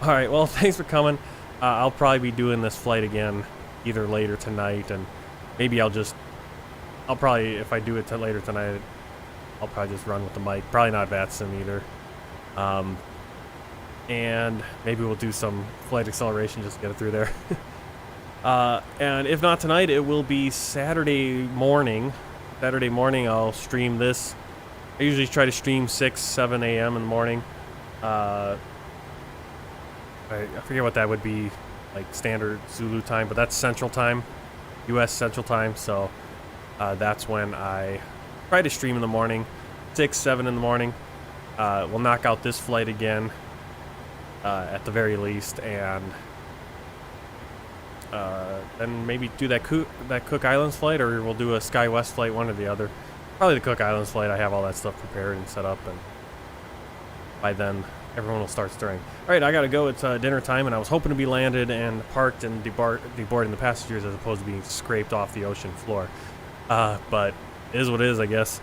Alright, well, thanks for coming. I'll probably be doing this flight again either later tonight, and maybe I'll probably, if I do it later tonight, I'll probably just run with the mic. Probably not VATSIM either. And maybe we'll do some flight acceleration just to get it through there. And if not tonight, it will be Saturday morning. Saturday morning, I'll stream this. I usually try to stream 6, 7 a.m. in the morning. I forget what that would be, like standard Zulu time, but that's Central Time, U.S. Central Time. So that's when I try to stream in the morning, 6, 7 in the morning. We'll knock out this flight again. At the very least, and then maybe do that Cook Islands flight, or we'll do a SkyWest flight, one or the other. Probably the Cook Islands flight. I have all that stuff prepared and set up, and by then everyone will start stirring. All right, I gotta go. It's dinner time, and I was hoping to be landed and parked and deboarding the passengers as opposed to being scraped off the ocean floor. But it is what it is, I guess.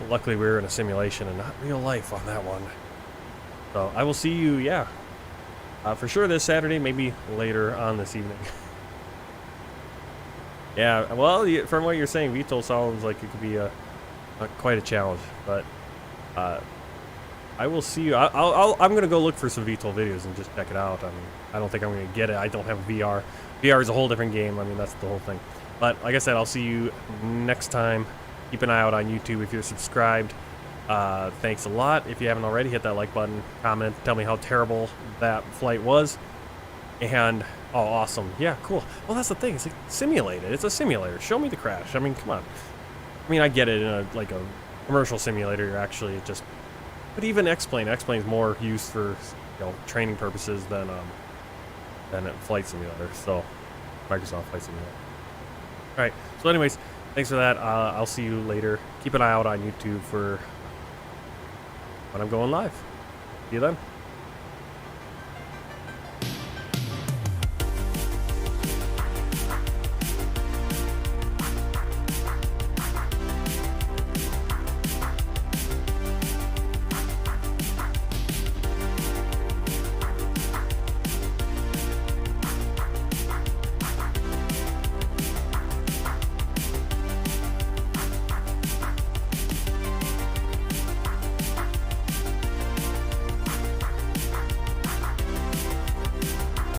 Luckily, we were in a simulation and not real life on that one. So I will see you, for sure this Saturday, maybe later on this evening. Yeah, well, from what you're saying, VTOL sounds like it could be quite a challenge. But I will see you. I'm going to go look for some VTOL videos and just check it out. I mean, I don't think I'm going to get it. I don't have VR. VR is a whole different game. I mean, that's the whole thing. But like I said, I'll see you next time. Keep an eye out on YouTube if you're subscribed. Thanks a lot. If you haven't already, hit that like button, comment, tell me how terrible that flight was. And, oh, awesome. Yeah, cool. Well, that's the thing. It's like simulated. It's a simulator. Show me the crash. I mean, come on. I mean, I get it in a commercial simulator. You're actually just, but even X-Plane's more used for, training purposes than a flight simulator. So, Microsoft Flight Simulator. All right. So anyways, thanks for that. I'll see you later. Keep an eye out on YouTube for when I'm going live. See you then.